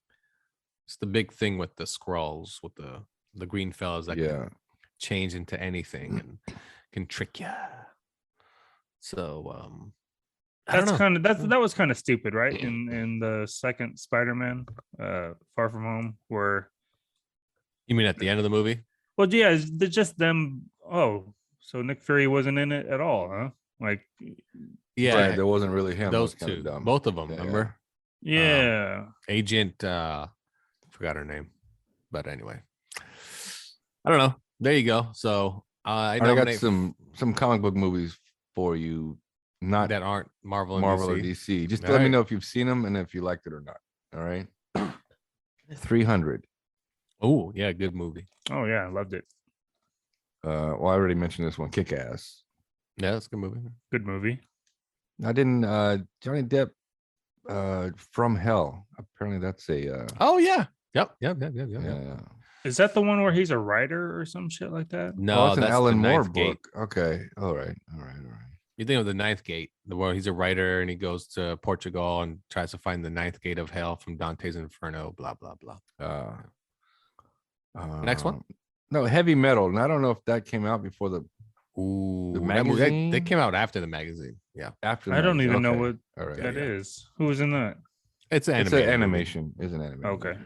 It's the big thing with the Skrulls, with the green fellas that can change into anything and can trick you. So that was kind of stupid, right? In the second Spider-Man, Far From Home, where you mean at the end of the movie? Well, yeah, they're just them. Oh, so Nick Fury wasn't in it at all, huh? Like, yeah, right, there wasn't really him. Those 2, both of them. Remember? Yeah. Agent, forgot her name, but anyway, I don't know. There you go. So I got some comic book movies for you, not that aren't Marvel or DC. Just let me know if you've seen them and if you liked it or not. All right. 300. Oh yeah, good movie. Oh yeah, I loved it. Well, I already mentioned this one, Kick-Ass. Yeah, that's a good movie. Good movie. I didn't. Johnny Depp, From Hell. Apparently, that's a. Oh yeah. Yep. Yeah. Is that the one where he's a writer or some shit like that? No, that's an that's Alan the Moore Ninth book. Gate. Okay. All right. You think of the Ninth Gate, the where he's a writer and he goes to Portugal and tries to find the Ninth Gate of Hell from Dante's Inferno. Blah blah blah. Next one. No, Heavy Metal, and I don't know if that came out before the magazine. They came out after the magazine. Yeah, after. I don't even know what right, that is. Who was in that? It's an animation. It's an animation. Okay.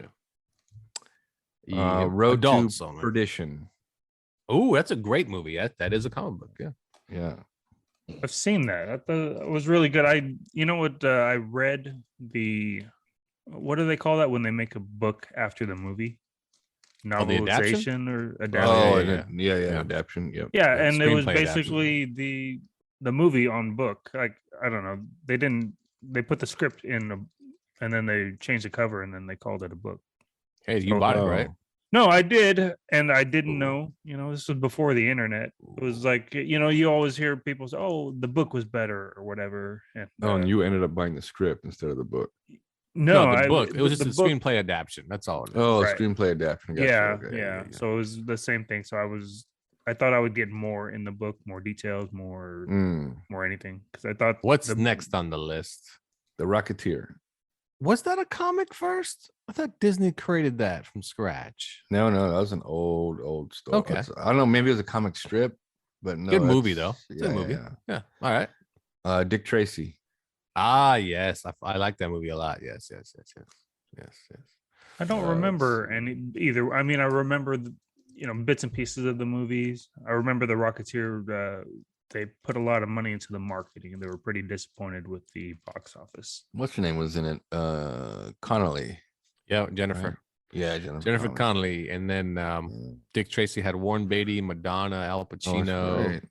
Road Adults to only. Perdition. Oh, that's a great movie. That is a comic book. Yeah. I've seen that. I thought it was really good. I read what do they call that when they make a book after the movie? Novelization or adaptation? Adaptation. Yep. Yeah, and it was basically the movie on book. Like, I don't know. They put the script in and then they changed the cover and then they called it a book. Hey, you bought it, right? No, I did, and I didn't know. This was before the internet. It was like, you always hear people say, "Oh, the book was better" or whatever. And and you ended up buying the script instead of the book. No, the book. It was just a screenplay adaptation. That's all it is. Oh, right. Screenplay adaptation. Gotcha. Yeah. So it was the same thing. So I thought I would get more in the book, more details, more anything. Because I thought what's next on the list? The Rocketeer. Was that a comic first? I thought Disney created that from scratch. No, that was an old story. Okay. I don't know. Maybe it was a comic strip, but no. Good movie though. It's a good movie. Yeah. All right. Dick Tracy. Ah, yes. I like that movie a lot. Yes. I don't remember any either. I mean, I remember bits and pieces of the movies. I remember the Rocketeer. They put a lot of money into the marketing, and they were pretty disappointed with the box office. What's her name was in it? Connolly. Yeah, Jennifer. Right? Yeah, Jennifer Connelly. And then Dick Tracy had Warren Beatty, Madonna, Al Pacino.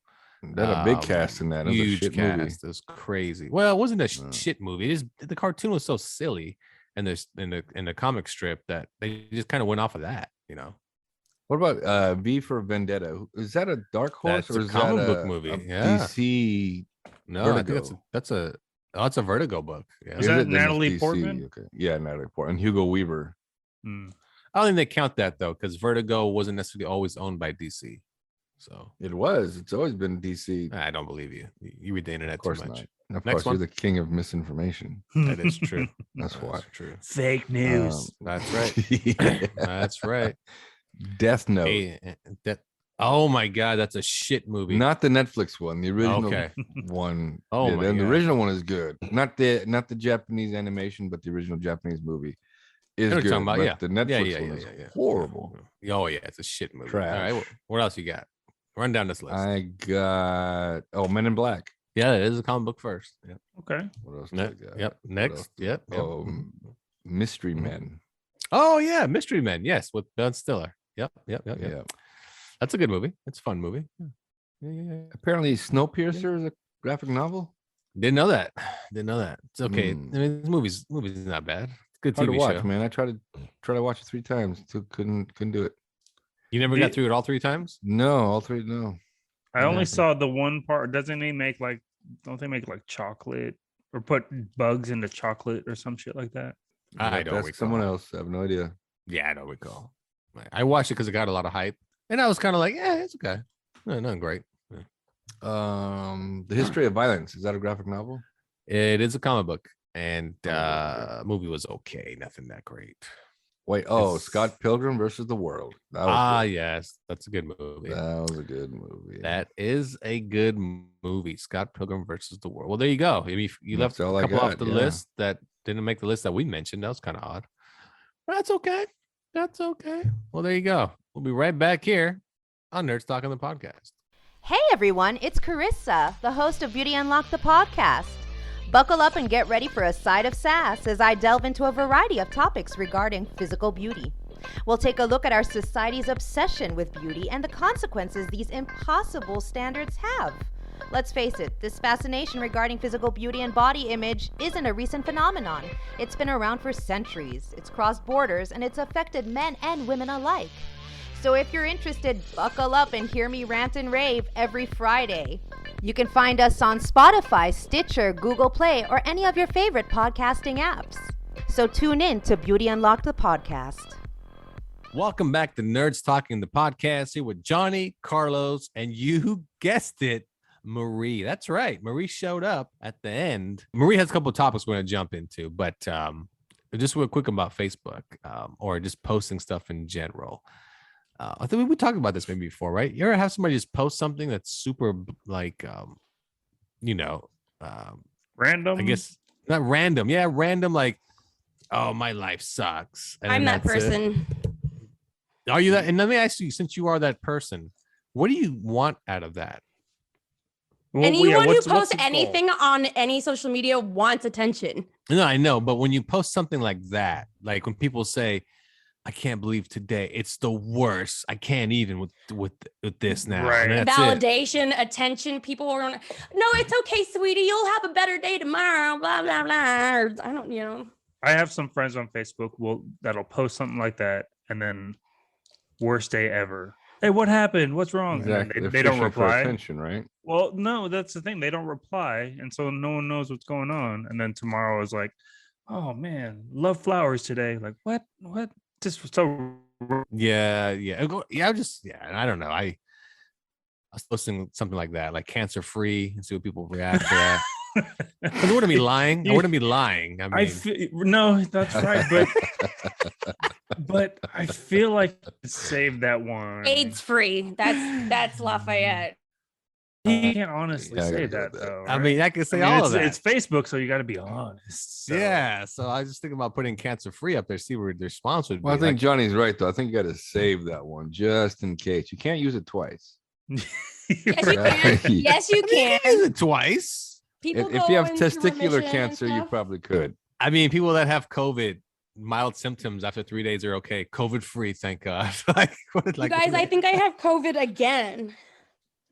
They had a big cast in that. It was huge a shit cast. movie. It was crazy. Well, it wasn't a shit movie. The cartoon was so silly, and there's in the comic strip that they just kind of went off of that. What about V for Vendetta? Is that a Dark Horse or is a comic that book movie? Yeah. DC. No, Vertigo? I think that's a Vertigo book. Yeah. Is that Natalie Portman? Okay. Yeah, Natalie Portman and Hugo Weaver. I don't think they count that though, because Vertigo wasn't necessarily always owned by DC. So it was. It's always been DC. I don't believe you. You read the internet too much. Of course, you're the king of misinformation. That is true. That's why. True. Fake news. That's right. That's right. Death Note. Oh my god, that's a shit movie. Not the Netflix one, the original one. Oh my god. The original one is good. Not the Japanese animation, but the original Japanese movie is good. But the Netflix one is horrible. Oh yeah, it's a shit movie. Trash. All right, what else you got? Run down this list. I got Men in Black. Yeah, it is a comic book first. Yeah. Okay. What else? I got? Yep. Next. Yep. Mystery Men. Oh yeah, Mystery Men. Yes, with Ben Stiller. Yep. That's a good movie. It's a fun movie. Yeah. Apparently, Snowpiercer is a graphic novel. Didn't know that. It's okay. I mean, this movie's not bad. It's a good Hard TV to watch, show. man. I tried to watch it 3 times. Couldn't do it. You never got through it all 3 times? No, all 3. No. I only saw the one part. Don't they make like chocolate or put bugs into chocolate or some shit like that? I don't recall. Someone else. I have no idea. Yeah, I don't recall. I watched it because it got a lot of hype, and I was kind of like, yeah, it's okay. No, nothing great. Yeah. The History of Violence, is that a graphic novel? It is a comic book, and movie was okay. Nothing that great. Wait, Scott Pilgrim versus the World. Yes, that's a good movie. That was a good movie. That is a good movie. Scott Pilgrim versus the World. Well, there you go. Maybe you left a couple off the list that didn't make the list that we mentioned. That was kind of odd. But that's okay. That's okay. Well, there you go. We'll be right back here on Nerds Talking the Podcast. Hey, everyone. It's Carissa, the host of Beauty Unlocked the Podcast. Buckle up and get ready for a side of sass as I delve into a variety of topics regarding physical beauty. We'll take a look at our society's obsession with beauty and the consequences these impossible standards have. Let's face it, this fascination regarding physical beauty and body image isn't a recent phenomenon. It's been around for centuries. It's crossed borders, and it's affected men and women alike. So if you're interested, buckle up and hear me rant and rave every Friday. You can find us on Spotify, Stitcher, Google Play, or any of your favorite podcasting apps. So tune in to Beauty Unlocked the Podcast. Welcome back to Nerds Talking the Podcast, here with Johnny, Carlos, and you guessed it, Marie. That's right. Marie showed up at the end. Marie has a couple of topics we're going to jump into, but just real quick about Facebook or just posting stuff in general. I think we talked about this maybe before, right? You ever have somebody just post something that's super like, random? I guess not random. Yeah, random. Like, oh, my life sucks. And I'm that person. Are you that? And let me ask you, since you are that person, what do you want out of that? Anyone who posts anything on any social media wants attention. No, I know. But when you post something like that, like when people say, I can't believe today, it's the worst. I can't even with this now. Right. Validation, attention. People are no, it's okay, sweetie. You'll have a better day tomorrow. Blah, blah, blah. I don't, I have some friends on Facebook that'll post something like that, and then worst day ever. Hey, what happened? What's wrong? Exactly. They don't reply. Attention, right? Well, no, that's the thing. They don't reply, and so no one knows what's going on. And then tomorrow is like, oh man, love flowers today. Like what? Just so. Yeah. I don't know. I was posting something like that, like cancer free, and see what people react to that. I wouldn't be lying. I wouldn't be lying. I mean, no, that's right, but I feel like save that one. AIDS free. That's Lafayette. You can't honestly say that though. Right? I mean, I can say all of that. It's Facebook, so you got to be honest. So. Yeah, so I was just thinking about putting cancer free up there, see where their response would be. Well, I think Johnny's right though. I think you got to save that one just in case. You can't use it twice. Yes, you can. Yes, you can. Use it twice. People if you have testicular cancer, you probably could. I mean, people that have COVID, mild symptoms after 3 days are okay. COVID free, thank God. You guys, I think I have COVID again.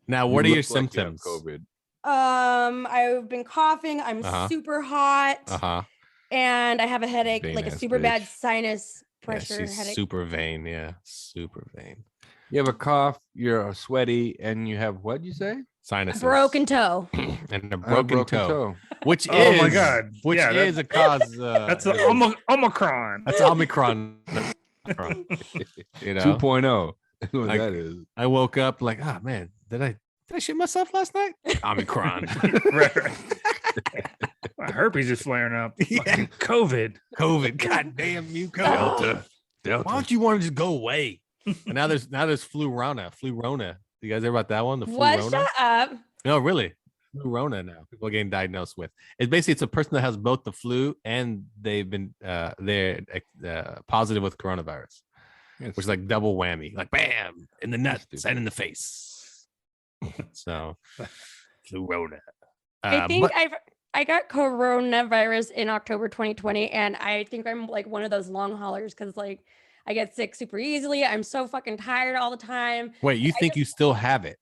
Now, what are your symptoms? COVID. I've been coughing. I'm super hot. And I have a headache, like a super bad sinus pressure headache. Super vain. Yeah, super vain. You have a cough, you're sweaty, and you have what you say? Sinuses. Broken toe. And a broken toe. Which oh is, my God. Which is a cause. That's an Omicron. That's Omicron. You know? 2.0. What that is. I woke up like, oh man, did I shit myself last night? Omicron. right. My herpes is flaring up. Yeah. COVID. God damn you, COVID. Delta. Why don't you want to just go away? And now there's flu Rona. You guys hear about that one? The flu What? Rona? Shut up. No, really. Flu Rona now. People are getting diagnosed with. It's a person that has both the flu and they've been they're positive with coronavirus. Which is like double whammy, like bam, in the nuts and in the face. So, Corona. I think I got coronavirus in October 2020, and I think I'm like one of those long haulers because like I get sick super easily. I'm so fucking tired all the time. Wait, you think you still have it?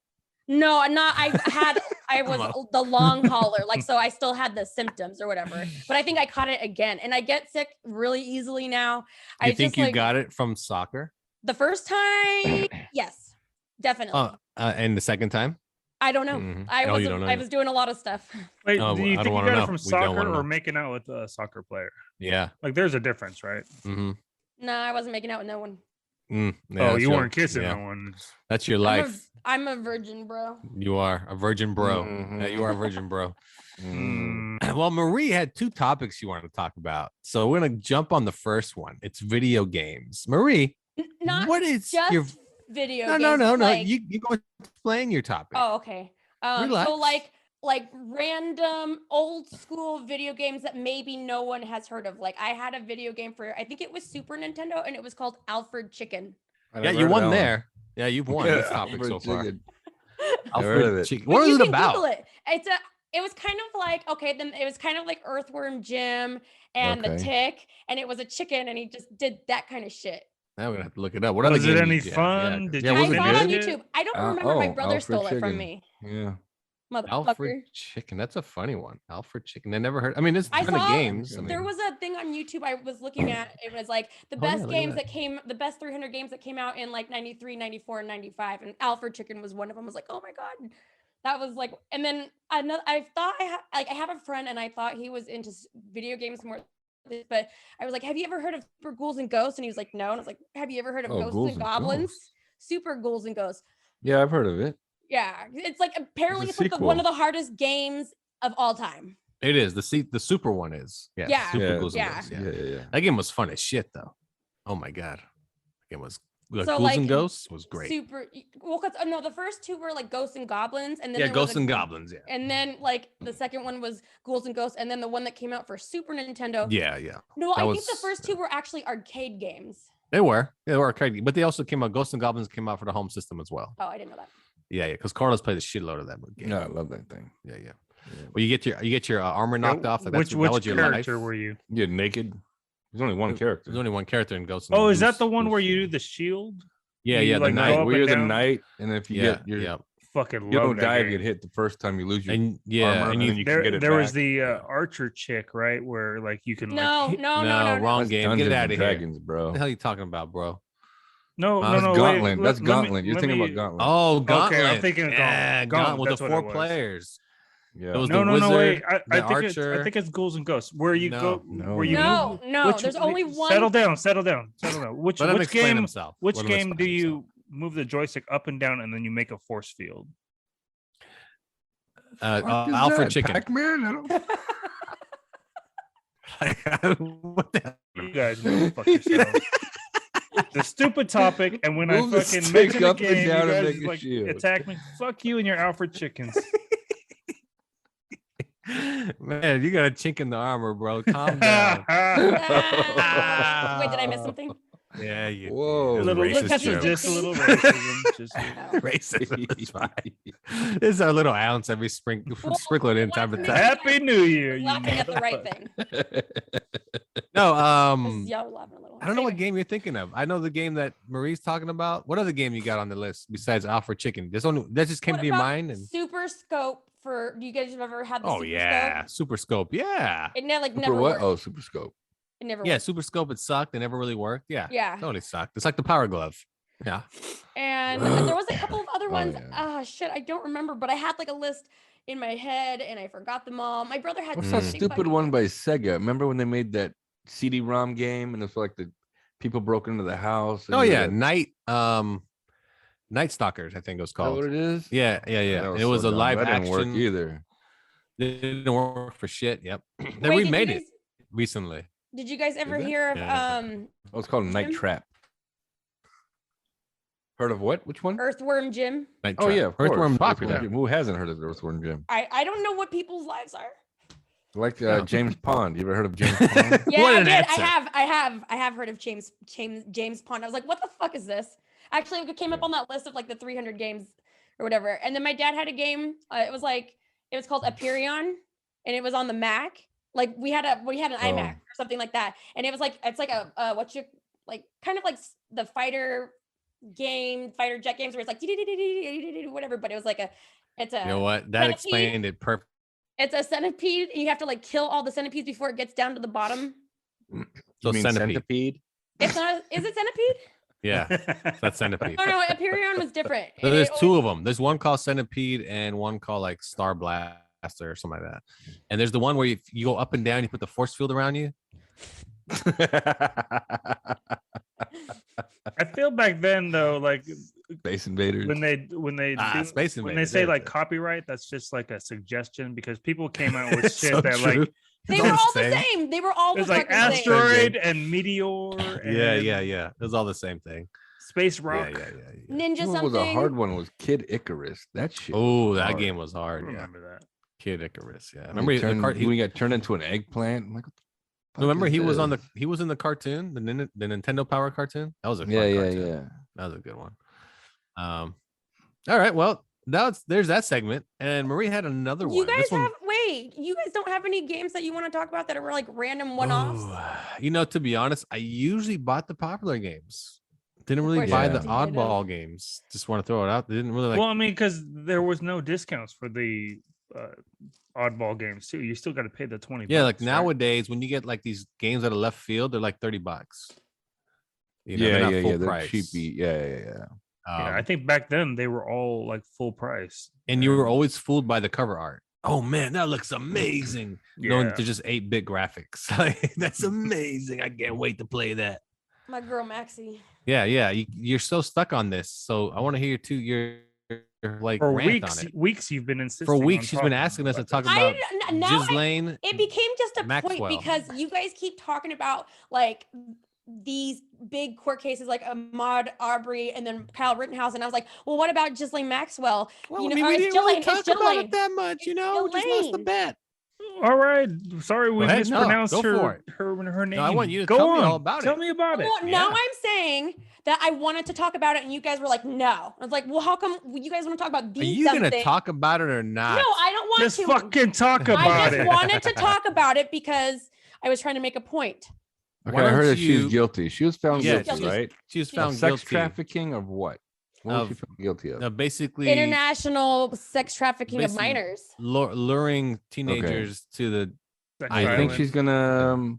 No, I'm not. I was the long hauler, like so I still had the symptoms or whatever. But I think I caught it again, and I get sick really easily now. You think you got it from soccer? The first time, yes, definitely. And the second time? I don't know. Mm-hmm. I was doing a lot of stuff. Wait, do you think you got it from soccer or making out with a soccer player? Yeah, like there's a difference, right? Mm-hmm. No, I wasn't making out with no one. Yeah, you weren't kissing no one. That's your life. I'm a virgin, bro. You are a virgin, bro. Mm-hmm. Yeah, you are a virgin, bro. Well, Marie had two topics you wanted to talk about, so we're gonna jump on the first one. It's video games. Marie, what is just your video no, games? No. Like... You go explain your topic. Oh, okay. Relax. So like random old school video games that maybe no one has heard of. Like I had a video game for I think it was Super Nintendo, and it was called Alfred Chicken. Yeah, you won there. Yeah, you've won this topic so far. Alfred Chicken. What is it about? Google it. It was kind of like then it was kind of like Earthworm Jim and the Tick, and it was a chicken, and he just did that kind of shit. Now we're gonna have to look it up. Was it any fun? I saw it on YouTube. I don't remember. My brother stole it from me. Yeah. Alfred Chicken. That's a funny one. Alfred Chicken. I never heard. I mean, it's kind of games. There was a thing on YouTube I was looking at. It was like the best games the best 300 games that came out in like 93, 94, and 95. And Alfred Chicken was one of them. I was like, oh my God. That was like, and then another, I thought I have a friend and I thought he was into video games more. But I was like, have you ever heard of Super Ghouls and Ghosts? And he was like, no. And I was like, have you ever heard of Ghosts and Goblins? Super Ghouls and Ghosts. Yeah, I've heard of it. Yeah, it's like apparently it's like one of the hardest games of all time. It is the super one is Super Ghouls and Ghosts. Yeah. That game was fun as shit though. Oh my God, that game was Ghouls and Ghosts was great. The first two were like Ghosts and Goblins, and then Ghosts and Goblins, and then like the second one was Ghouls and Ghosts, and then the one that came out for Super Nintendo. Yeah. No, I think the first two were actually arcade games. They were arcade, but they also came out. Ghosts and Goblins came out for the home system as well. Oh, I didn't know that. Yeah, because Carlos played a shitload of that game. Yeah, I love that thing. Yeah. Well, you get your armor knocked off. Like, which character life. were you? Yeah, naked. There's only one character. There's only one character in Ghosts. Oh, is that the one where you do the shield? Yeah, the knight. Where you're the knight, and if you get your fucking, you don't die if you get hit the first time you lose your armor, and you can get it. There was the archer chick, right, where like you can. No, wrong game. Dungeons Get out of Dragons, here, bro. What the hell are you talking about, bro? No, Gauntlet. Wait, that's Gauntlet. You're thinking about Gauntlet. Oh, Gauntlet. Okay, I'm thinking of Gauntlet with the 4 players. Yeah. It was No, the wizard, wait. the archer. I think it's Ghouls and Ghosts. Where you go? No. Where you No, move? no. There's only one. Settle down. Which Let him which explain game? himself. Which Let him game do explain you move the joystick up and down and then you make a force field? Alfred Chicken. Pac-Man? What the You guys know fuck yourselves. It's a stupid topip, and when I Move the fucking stick mention a up and game, you down and guys make a like shield. attack me. Fuck you and your Alfred Chickens. Man, you got a chink in the armor, bro. Calm down. Wait, did I miss something? Yeah, you. Whoa. It was a little, racist joke. just a little racism. Just Racism. That's fine. This is our little ounce every sprinkle it in time to time. Happy New Year. You Laughing at the right thing. No, Y'all were laughing a little. I don't know what game you're thinking of. I know the game that Marie's talking about. What other game you got on the list besides Alfred Chicken? That just came What to your about mind. And Super Scope for you guys have ever had the oh Super yeah, Scope? Super Scope. Yeah. It never For what? worked. Oh, Super Scope. It never Yeah, worked. Super Scope. It sucked. It never really worked. Yeah. Yeah. Totally sucked. It's like the Power Glove. Yeah. And there was a couple of other ones. yeah. Shit, I don't remember, but I had like a list in my head and I forgot them all. My brother had What's so that many stupid fucking- one by Sega? Remember when they made that CD-ROM game and it's like the people broke into the house? Oh and yeah, had- Night Stalkers. I think it was Is that called. what it is? Yeah. That It was so a dumb. live That didn't action. work either. Didn't work for shit. Yep. They Wait, remade it recently. Did you guys ever it? hear of Yeah. Oh, it's called Night Jim? Trap. Heard of what? Which one? Earthworm Jim? Night Oh Trap. yeah, of course. Earthworm Earthworm Jim. Jim. Who hasn't heard of Earthworm Jim? I don't know what people's lives are. Like James Pond. You ever heard of James Pond? Yeah, What I an did. answer. I have heard of James Pond. I was like, what the fuck is this? Actually, it came up on that list of like the 300 games or whatever. And then my dad had a game. It was called Aperion, and it was on the Mac. Like we had an iMac or something like that. And it was like it's like a kind of like the fighter jet games where it's like whatever. But it was like it's a You know what? That centipede. explained it perfect. It's a centipede, and you have to like kill all the centipedes before it gets down to the bottom. So You mean centipede. It's not. Is it centipede? Yeah, that's centipede. Oh no, Aperion was different. So And there's it two always- of them. There's one called Centipede and one called like Star Blaster or something like that. And there's the one where you go up and down, you put the force field around you. I feel back then though, like Space Invaders. when they Space when they Invaders, say there it like is. copyright, that's just like a suggestion because people came out with It's shit so that true. like They It's were all all the the same. same. They were all the there's like fucking same. asteroid and meteor. And Yeah. It was all the same thing. Space Yeah, rock. yeah. Ninja What something. was a hard one was Kid Icarus. That shit. Oh, was that hard. game was I hard. Yeah. remember that. Kid Icarus. Yeah. Remember Remember we got turned into an eggplant. I'm like, what the fuck Remember is he was this? he was in the cartoon, the Nintendo Power cartoon. That was a fun Yeah. cartoon. That was a good one. All right, well, there's that segment, and Marie had another one. You guys This one- you guys don't have any games that you want to talk about that are like random one-offs? Ooh, to be honest, I usually bought the popular games. Didn't really course buy you the did. oddball games. Just want to throw it out. They didn't really like. Well, I mean, because there was no discounts for the oddball games too. You still got to pay the 20. Yeah, like bucks, right? nowadays when you get like these games out of left field, they're like $30. You know, Yeah, they're not yeah, full yeah. They're price. cheapy. Yeah. Yeah, Um, I think back then they were all like full price. and you were always fooled by the cover art. Oh man, that looks amazing. Knowing Yeah. they're just 8-bit graphics. Like, that's amazing. I can't wait to play that. My girl Maxie. Yeah. You're so stuck on this. So I want to hear your like For rant weeks, on it. weeks you've been insisting. For on weeks she's been talking asking us to about talk this. about now Ghislaine. it became just a Maxwell. point because you guys keep talking about like these big court cases like Ahmaud Arbery and then Kyle Rittenhouse, and I was like, well, what about Ghislaine Maxwell? Well, you I know, mean, or we it's didn't really Ghislaine, talk it's about Ghislaine. it that much, you know. We just lost the Ghislaine. bet. All right, sorry we Go ahead. No, mispronounced go for it. her name. No, I want you to Go tell on. me all about Tell it. me about it. Well, now I'm saying that I wanted to talk about it, and you guys were like, no. I was like, well, how come you guys want to talk about Are these? you dumb gonna things? talk about it or not? No, I don't want Just to. fucking talk I about just it. wanted to talk about it because I was trying to make a point. Okay, Why I heard don't that she's you- guilty. She was found Yeah, guilty, she's- right? She was Of found sex guilty trafficking of what? What was she Of- found guilty of? basically International sex trafficking of basically- minors. luring teenagers to the. Sex I I think violence. she's gonna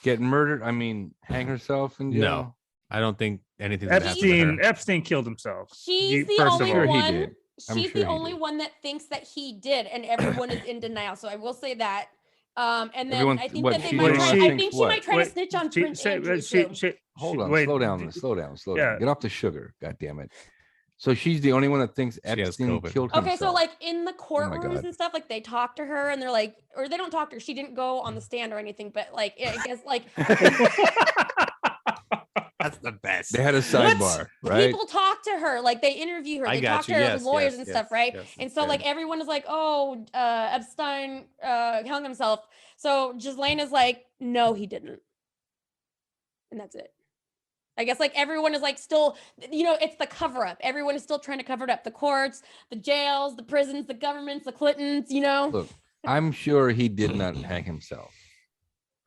get murdered. I mean, hang herself in jail. No, I don't think anything's gonna happen to her. Epstein killed himself. She's the First of only all, Sure he one. did. she's the only one that thinks that he did, and everyone is in denial. So I will say that. And then Everyone- I think what, that they she might don't try. think I think she what? might try to snitch on Prince Andrew too. Hold on, wait, slow down. Yeah. Get off the sugar, God damn it. So she's the only one that thinks has Epstein COVID. killed himself. Okay, so like in the God. courtrooms and stuff, like they talk to her and they're like, or they don't talk to her. She didn't go on the stand or anything, but like I guess like That's the best. They had a sidebar, right? people talk to her, like they interview her, I they got talk to you. her Yes, lawyers yes, and yes, stuff, right? yes, And so like everyone is like, oh, Epstein hung himself. So Ghislaine is like, no, he didn't, and that's it. I guess like everyone is like still, it's the cover up. Everyone is still trying to cover it up. The courts, the jails, the prisons, the governments, the Clintons, Look, I'm sure he did not hang himself.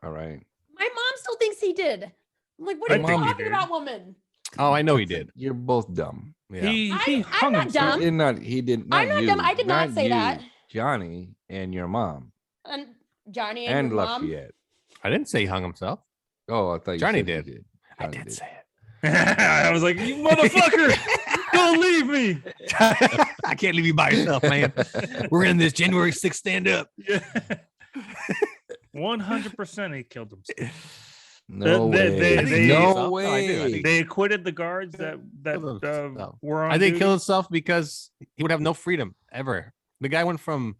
All right. My mom still thinks he did. I'm like, what are you talking about, woman? Oh, I know he did. You're both dumb. Yeah. I'm not dumb. He did not. I'm not dumb. I did not say that. Johnny and your mom. And Johnny and your mom. Lafayette. I didn't say he hung himself. Oh, I thought Johnny you said did. you did. I did say it. I was like, you motherfucker, don't leave me. I can't leave you by yourself, man. We're in this January 6th stand up. 100% he killed himself. No way. No way. They acquitted the guards that were on I think duty. he killed himself because he would have no freedom ever. The guy went from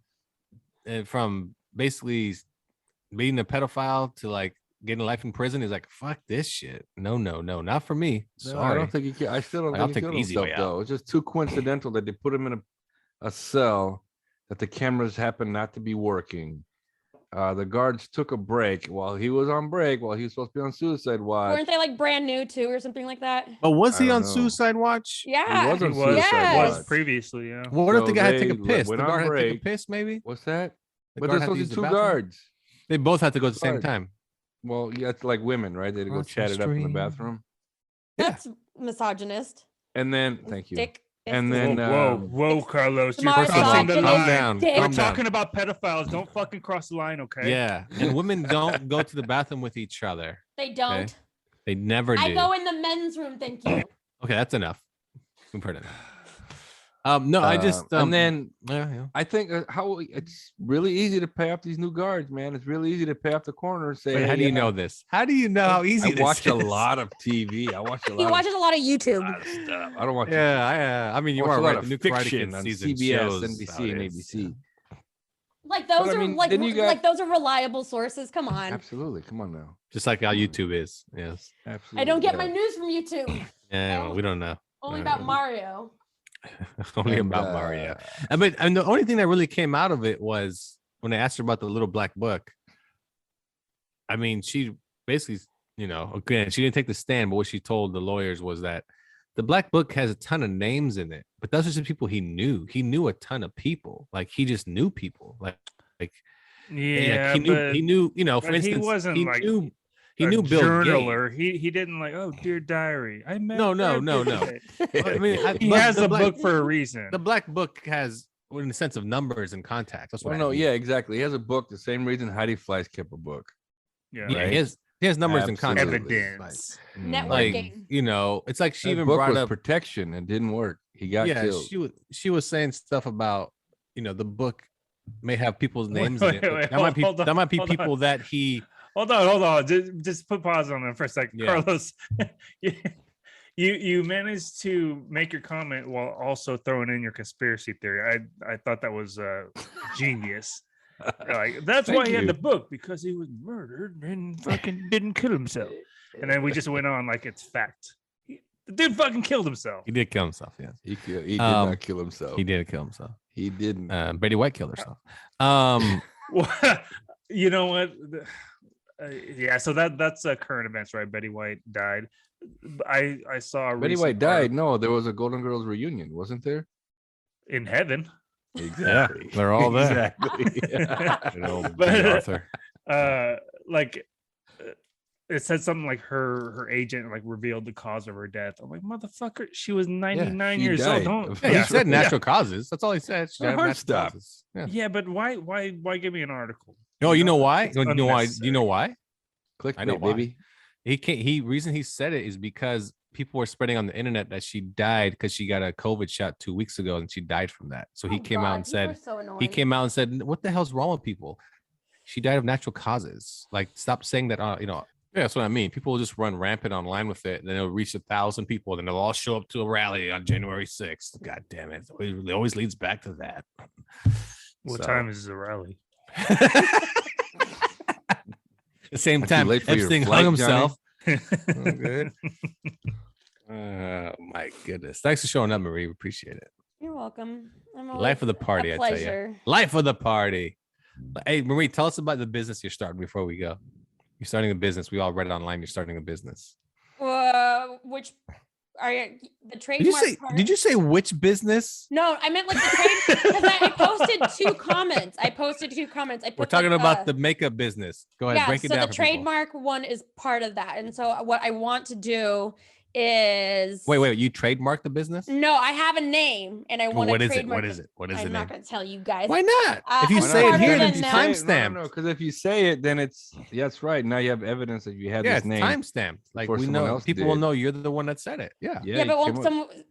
basically being a pedophile to like getting life in prison. He's like, fuck this shit. No, not for me. No, Sorry. I don't think he killed. I still don't think he killed himself though. It's just too coincidental that they put him in a cell, that the cameras happened not to be working. The guards took a break while he was on break, while he was supposed to be on suicide watch. Weren't they like brand new too, or something like that? But was he on know. suicide watch? Yeah, He was on suicide was watch. previously, yeah. What if So the guy had to take a they piss? The went on guard had to take a break. piss, maybe? What's that? The But guard there's had to supposed use to the be two bathroom? guards. They both had to go at the same Guards. time. Well, yeah, it's like women, right? They had to go That's chat it up in the extreme. bathroom. That's misogynist. And then, thank you. Dick. And then, whoa, Carlos, you're Tomorrow's crossing the talking line. down. Dick. We're Calm down. talking about pedophiles. Don't fucking cross the line, okay? Yeah, and women don't go to the bathroom with each other. They don't. Okay. They never do. I go in the men's room, thank you. Okay, that's enough. We've heard enough. No, I just and then yeah. I think how it's really easy to pay off these new guards, man. It's really easy to pay off the corner and say, Wait, hey, how do you know this? How do you know how easy I this watch a is? lot of TV. I watch a lot. He watches a lot of YouTube. of stuff. I don't watch. Yeah, I mean, you watch are a lot right. of The new Karate fiction Kid on season CBS, shows NBC, how it and is. ABC. Like those But, I are mean, like then you got- like those are reliable sources. Come on. Absolutely, come on now. Just like how YouTube is. Yes. Absolutely. I don't get yeah. my news from YouTube. Yeah, well, we don't know. Only about Mario. Only And, about Mario. And the only thing that really came out of it was when I asked her about the little black book. I mean, she basically, again, she didn't take the stand, but what she told the lawyers was that the black book has a ton of names in it, but those are just people he knew. He knew a ton of people. Like he just knew people. Like Yeah, he knew, for but instance, he wasn't he like knew a Bill Gates. journaler. He didn't like, oh, dear diary. I met No. Brad Pitt." I mean, He has a book for a reason. The black book has, in the sense of numbers and contacts. That's what Well, I no, mean. yeah, exactly. He has a book. The same reason Heidi Fleiss kept a book. Yeah, Yeah, right? he has numbers and Absolutely. contacts. evidence. Like, Networking. it's like she That even book brought was up protection and didn't work. He got killed. she was saying stuff about, the book may have people's names in it. wait, but that might be hold people on. that he Hold on. Just put pause on that for a second, Yeah. Carlos. You managed to make your comment while also throwing in your conspiracy theory. I thought that was genius. Like that's why he had the book, because he was murdered and fucking didn't kill himself. And then we just went on like it's fact. The dude fucking killed himself. He did kill himself. Yes, He did not kill himself. he did kill himself. He didn't. Betty White killed herself. Well, you know what? Yeah, so that's current events, right? Betty White died. I saw a Betty recent White died. article No, there was a Golden Girls reunion, wasn't there? in heaven. Exactly. They're all there. Exactly. But, Arthur. Like it said something like her agent like revealed the cause of her death. I'm like, motherfucker, she was 99 she years died. old. Yeah, he said natural causes. That's all he said. She Her died of heart natural stopped. causes. Yeah. Yeah, but why give me an article? No, you know why? It's You know why? Do you know why? Clickbait, I know why. baby. Reason he said it is because people were spreading on the internet that she died because she got a COVID shot 2 weeks ago and she died from that. So he came out and said, what the hell's wrong with people? She died of natural causes. Like, stop saying that, Yeah, that's what I mean. People will just run rampant online with it, and then it'll reach 1,000 people, and then they'll all show up to a rally on January 6th. God damn it. It always leads back to that. What time is the rally? The same time Epstein hung himself. Good. Oh my goodness. Thanks for showing up, Marie. We appreciate it. You're welcome. Life of the party, I tell you. Life of the party. Hey, Marie, tell us about the business you're starting before we go. You're starting a business. We all read it online. You're starting a business. Which are the trademark? Did you say which business? No, I meant like the trade because I posted 2 comments. We're talking about the makeup business. Go ahead, break it down. So the trademark one is part of that. And so what I want to do is wait, you trademarked the business? No, I have a name and I want to trademark. What is it? I'm not going to tell you guys. Why not? If you say it here, then it's timestamped. No, because if you say it, then that's right. Now you have evidence that you had this name. Timestamped. Like, we know people will know you're the one that said it. Yeah, but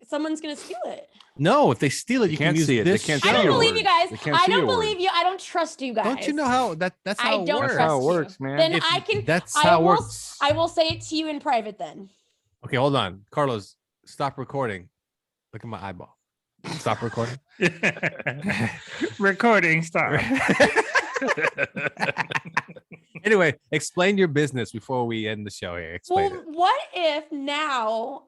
someone's going to steal it. No, if they steal it, you can use this. I don't believe you guys. I don't believe you. I don't trust you guys. Don't you know how that's how it works? That's how it works, man. Then I can. That's how it works. I will say it to you in private then. Okay, hold on. Carlos, stop recording. Look at my eyeball. Stop recording. Recording, stop. Anyway, explain your business before we end the show here. Explain it. What if now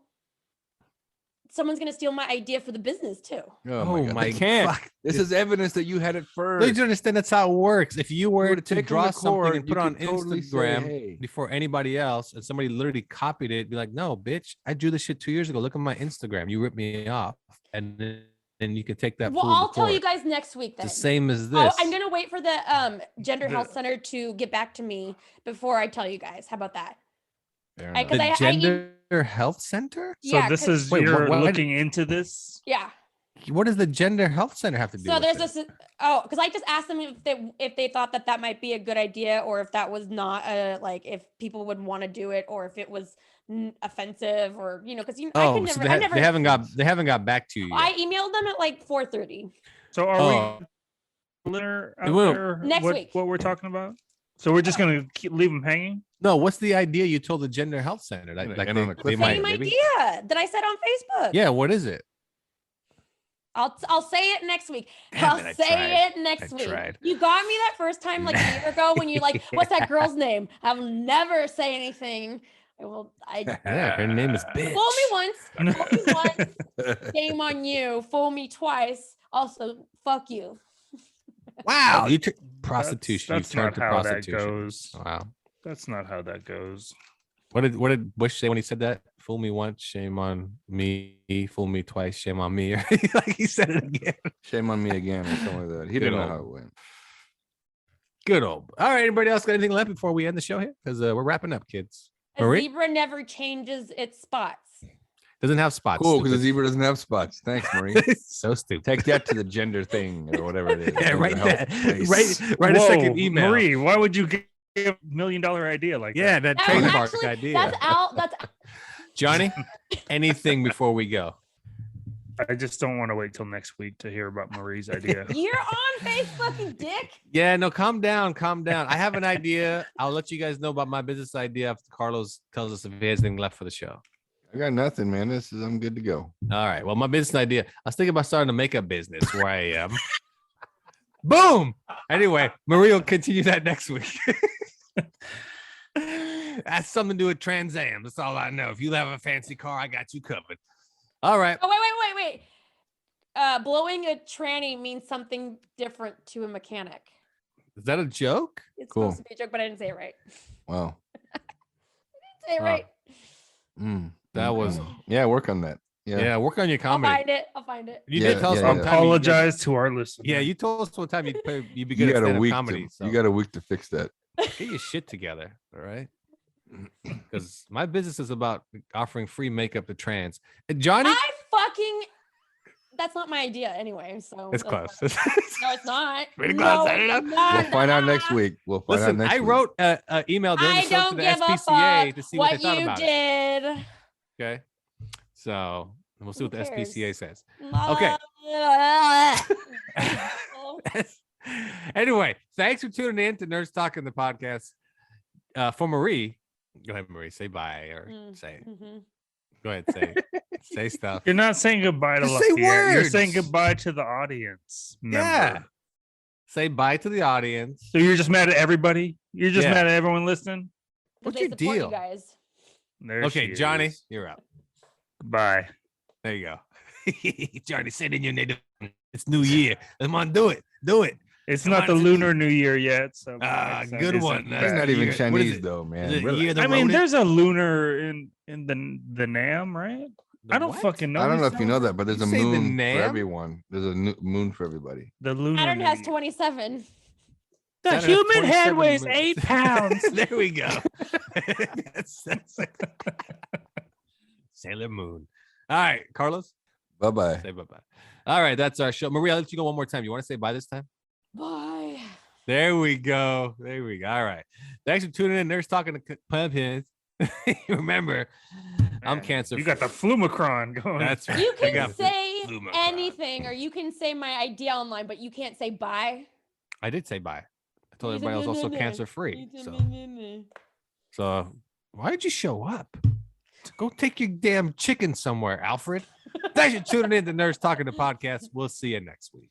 someone's going to steal my idea for the business too? Oh my God. Can't. This is evidence that you had it first. Don't you understand that's how it works? If you were to draw something and put on Instagram before anybody else, and somebody literally copied it, be like, no, bitch, I drew this shit 2 years ago. Look at my Instagram. You ripped me off. And then you can take that. Well, I'll tell you guys next week then. The same as this. I'm going to wait for the Gender Health Center to get back to me before I tell you guys. How about that? The Gender Health Center? So this is you're looking into this? Yeah. What does the Gender Health Center have to do? So there's this. Because I just asked them if they thought that might be a good idea, or if that was not if people would want to do it, or if it was offensive, or because they haven't got back to you yet. I emailed them at like 4:30. So are we next week? What we're talking about? So we're just gonna leave them hanging? No, what's the idea you told the Gender Health Center? Same idea that I said on Facebook. Yeah, what is it? I'll say it next week. I'll say it next week. You got me that first time like a year ago when you're like, what's that girl's name? I'll never say anything. Her name is bitch. Fool me once. Shame on you. Fool me twice. Also, fuck you. Wow. You prostitution. That's not how that goes. Wow. That's not how that goes. What did Bush say when he said that? Fool me once, shame on me. Fool me twice, shame on me. Like he said it again. Shame on me again, or something like that. He didn't know how it went. Good old. All right. Anybody else got anything left before we end the show here? Because we're wrapping up, kids. A zebra never changes its spots. Doesn't have spots. Cool, because the zebra doesn't have spots. Thanks, Marie. So stupid. Take that to the gender thing or whatever it is. Yeah, write that. Write a second email. Marie, why would you give $1 million idea like that? Yeah, that trademark idea. That's out. That's Johnny, anything before we go? I just don't want to wait till next week to hear about Marie's idea. You're on Facebook, you dick. Yeah, no, calm down. I have an idea. I'll let you guys know about my business idea after Carlos tells us if he has anything left for the show. I got nothing, man. I'm good to go. All right. Well, my business idea, I was thinking about starting a makeup business where I am. Boom. Anyway, Marie will continue that next week. That's something to do with Trans Am. That's all I know. If you have a fancy car, I got you covered. All right. Oh, wait. Blowing a tranny means something different to a mechanic. Is that a joke? It's supposed to be a joke, but I didn't say it right. Wow. I didn't say it right. That was work on that. Yeah, work on your comedy. I'll find it. You did tell us one time. Apologize to our listeners. Yeah, you told us one time you'd be good at stand-up comedy. You got a week to fix that. Get your shit together, all right? Because my business is about offering free makeup to trans. And Johnny, that's not my idea anyway. So it's close. No, it's not. Pretty close. We'll find out next week. I wrote an email to the SPCA to see what they thought about it. I don't give up on what you did. Okay. So we'll see what the Who cares? SPCA says. Okay. Anyway, thanks for tuning in to Nerds Talking the podcast. For Marie, go ahead, Marie. Say bye or say. Go ahead, say stuff. You're not saying goodbye to Just say Lafayette. You're words. saying goodbye to the audience. Yeah. Member. Say bye to the audience. So you're just mad at everybody? You're just mad at everyone listening? What's your deal? You guys. There Okay, Johnny, you're up. Goodbye. There you go. Johnny, say it in your native. It's New Year. Come on, do it. Do it. It's not the Lunar New Year yet. So good one. That's not even Chinese though, man. I mean, there's a lunar in the NAM, right? I don't fucking know. I don't know if you know that, but there's a moon the for everyone. There's a moon for everybody. The lunar. Saturn has 27. The human head weighs 8 pounds. There we go. That's Sailor Moon. All right, Carlos. Bye-bye. Say bye-bye. All right, that's our show. Maria, I'll let you go one more time. You want to say bye this time? Bye. There we go. There we go. All right. Thanks for tuning in. Nerds Talking to Pumpkins. Remember, I'm cancer. You got the Flumicron going. That's right. You can say anything, or you can say my idea online, but you can't say bye. I did say bye. I told everybody I was also cancer free. So why did you show up? Go take your damn chicken somewhere, Alfred. Thanks for tuning in to Nerds Talking the podcast. We'll see you next week.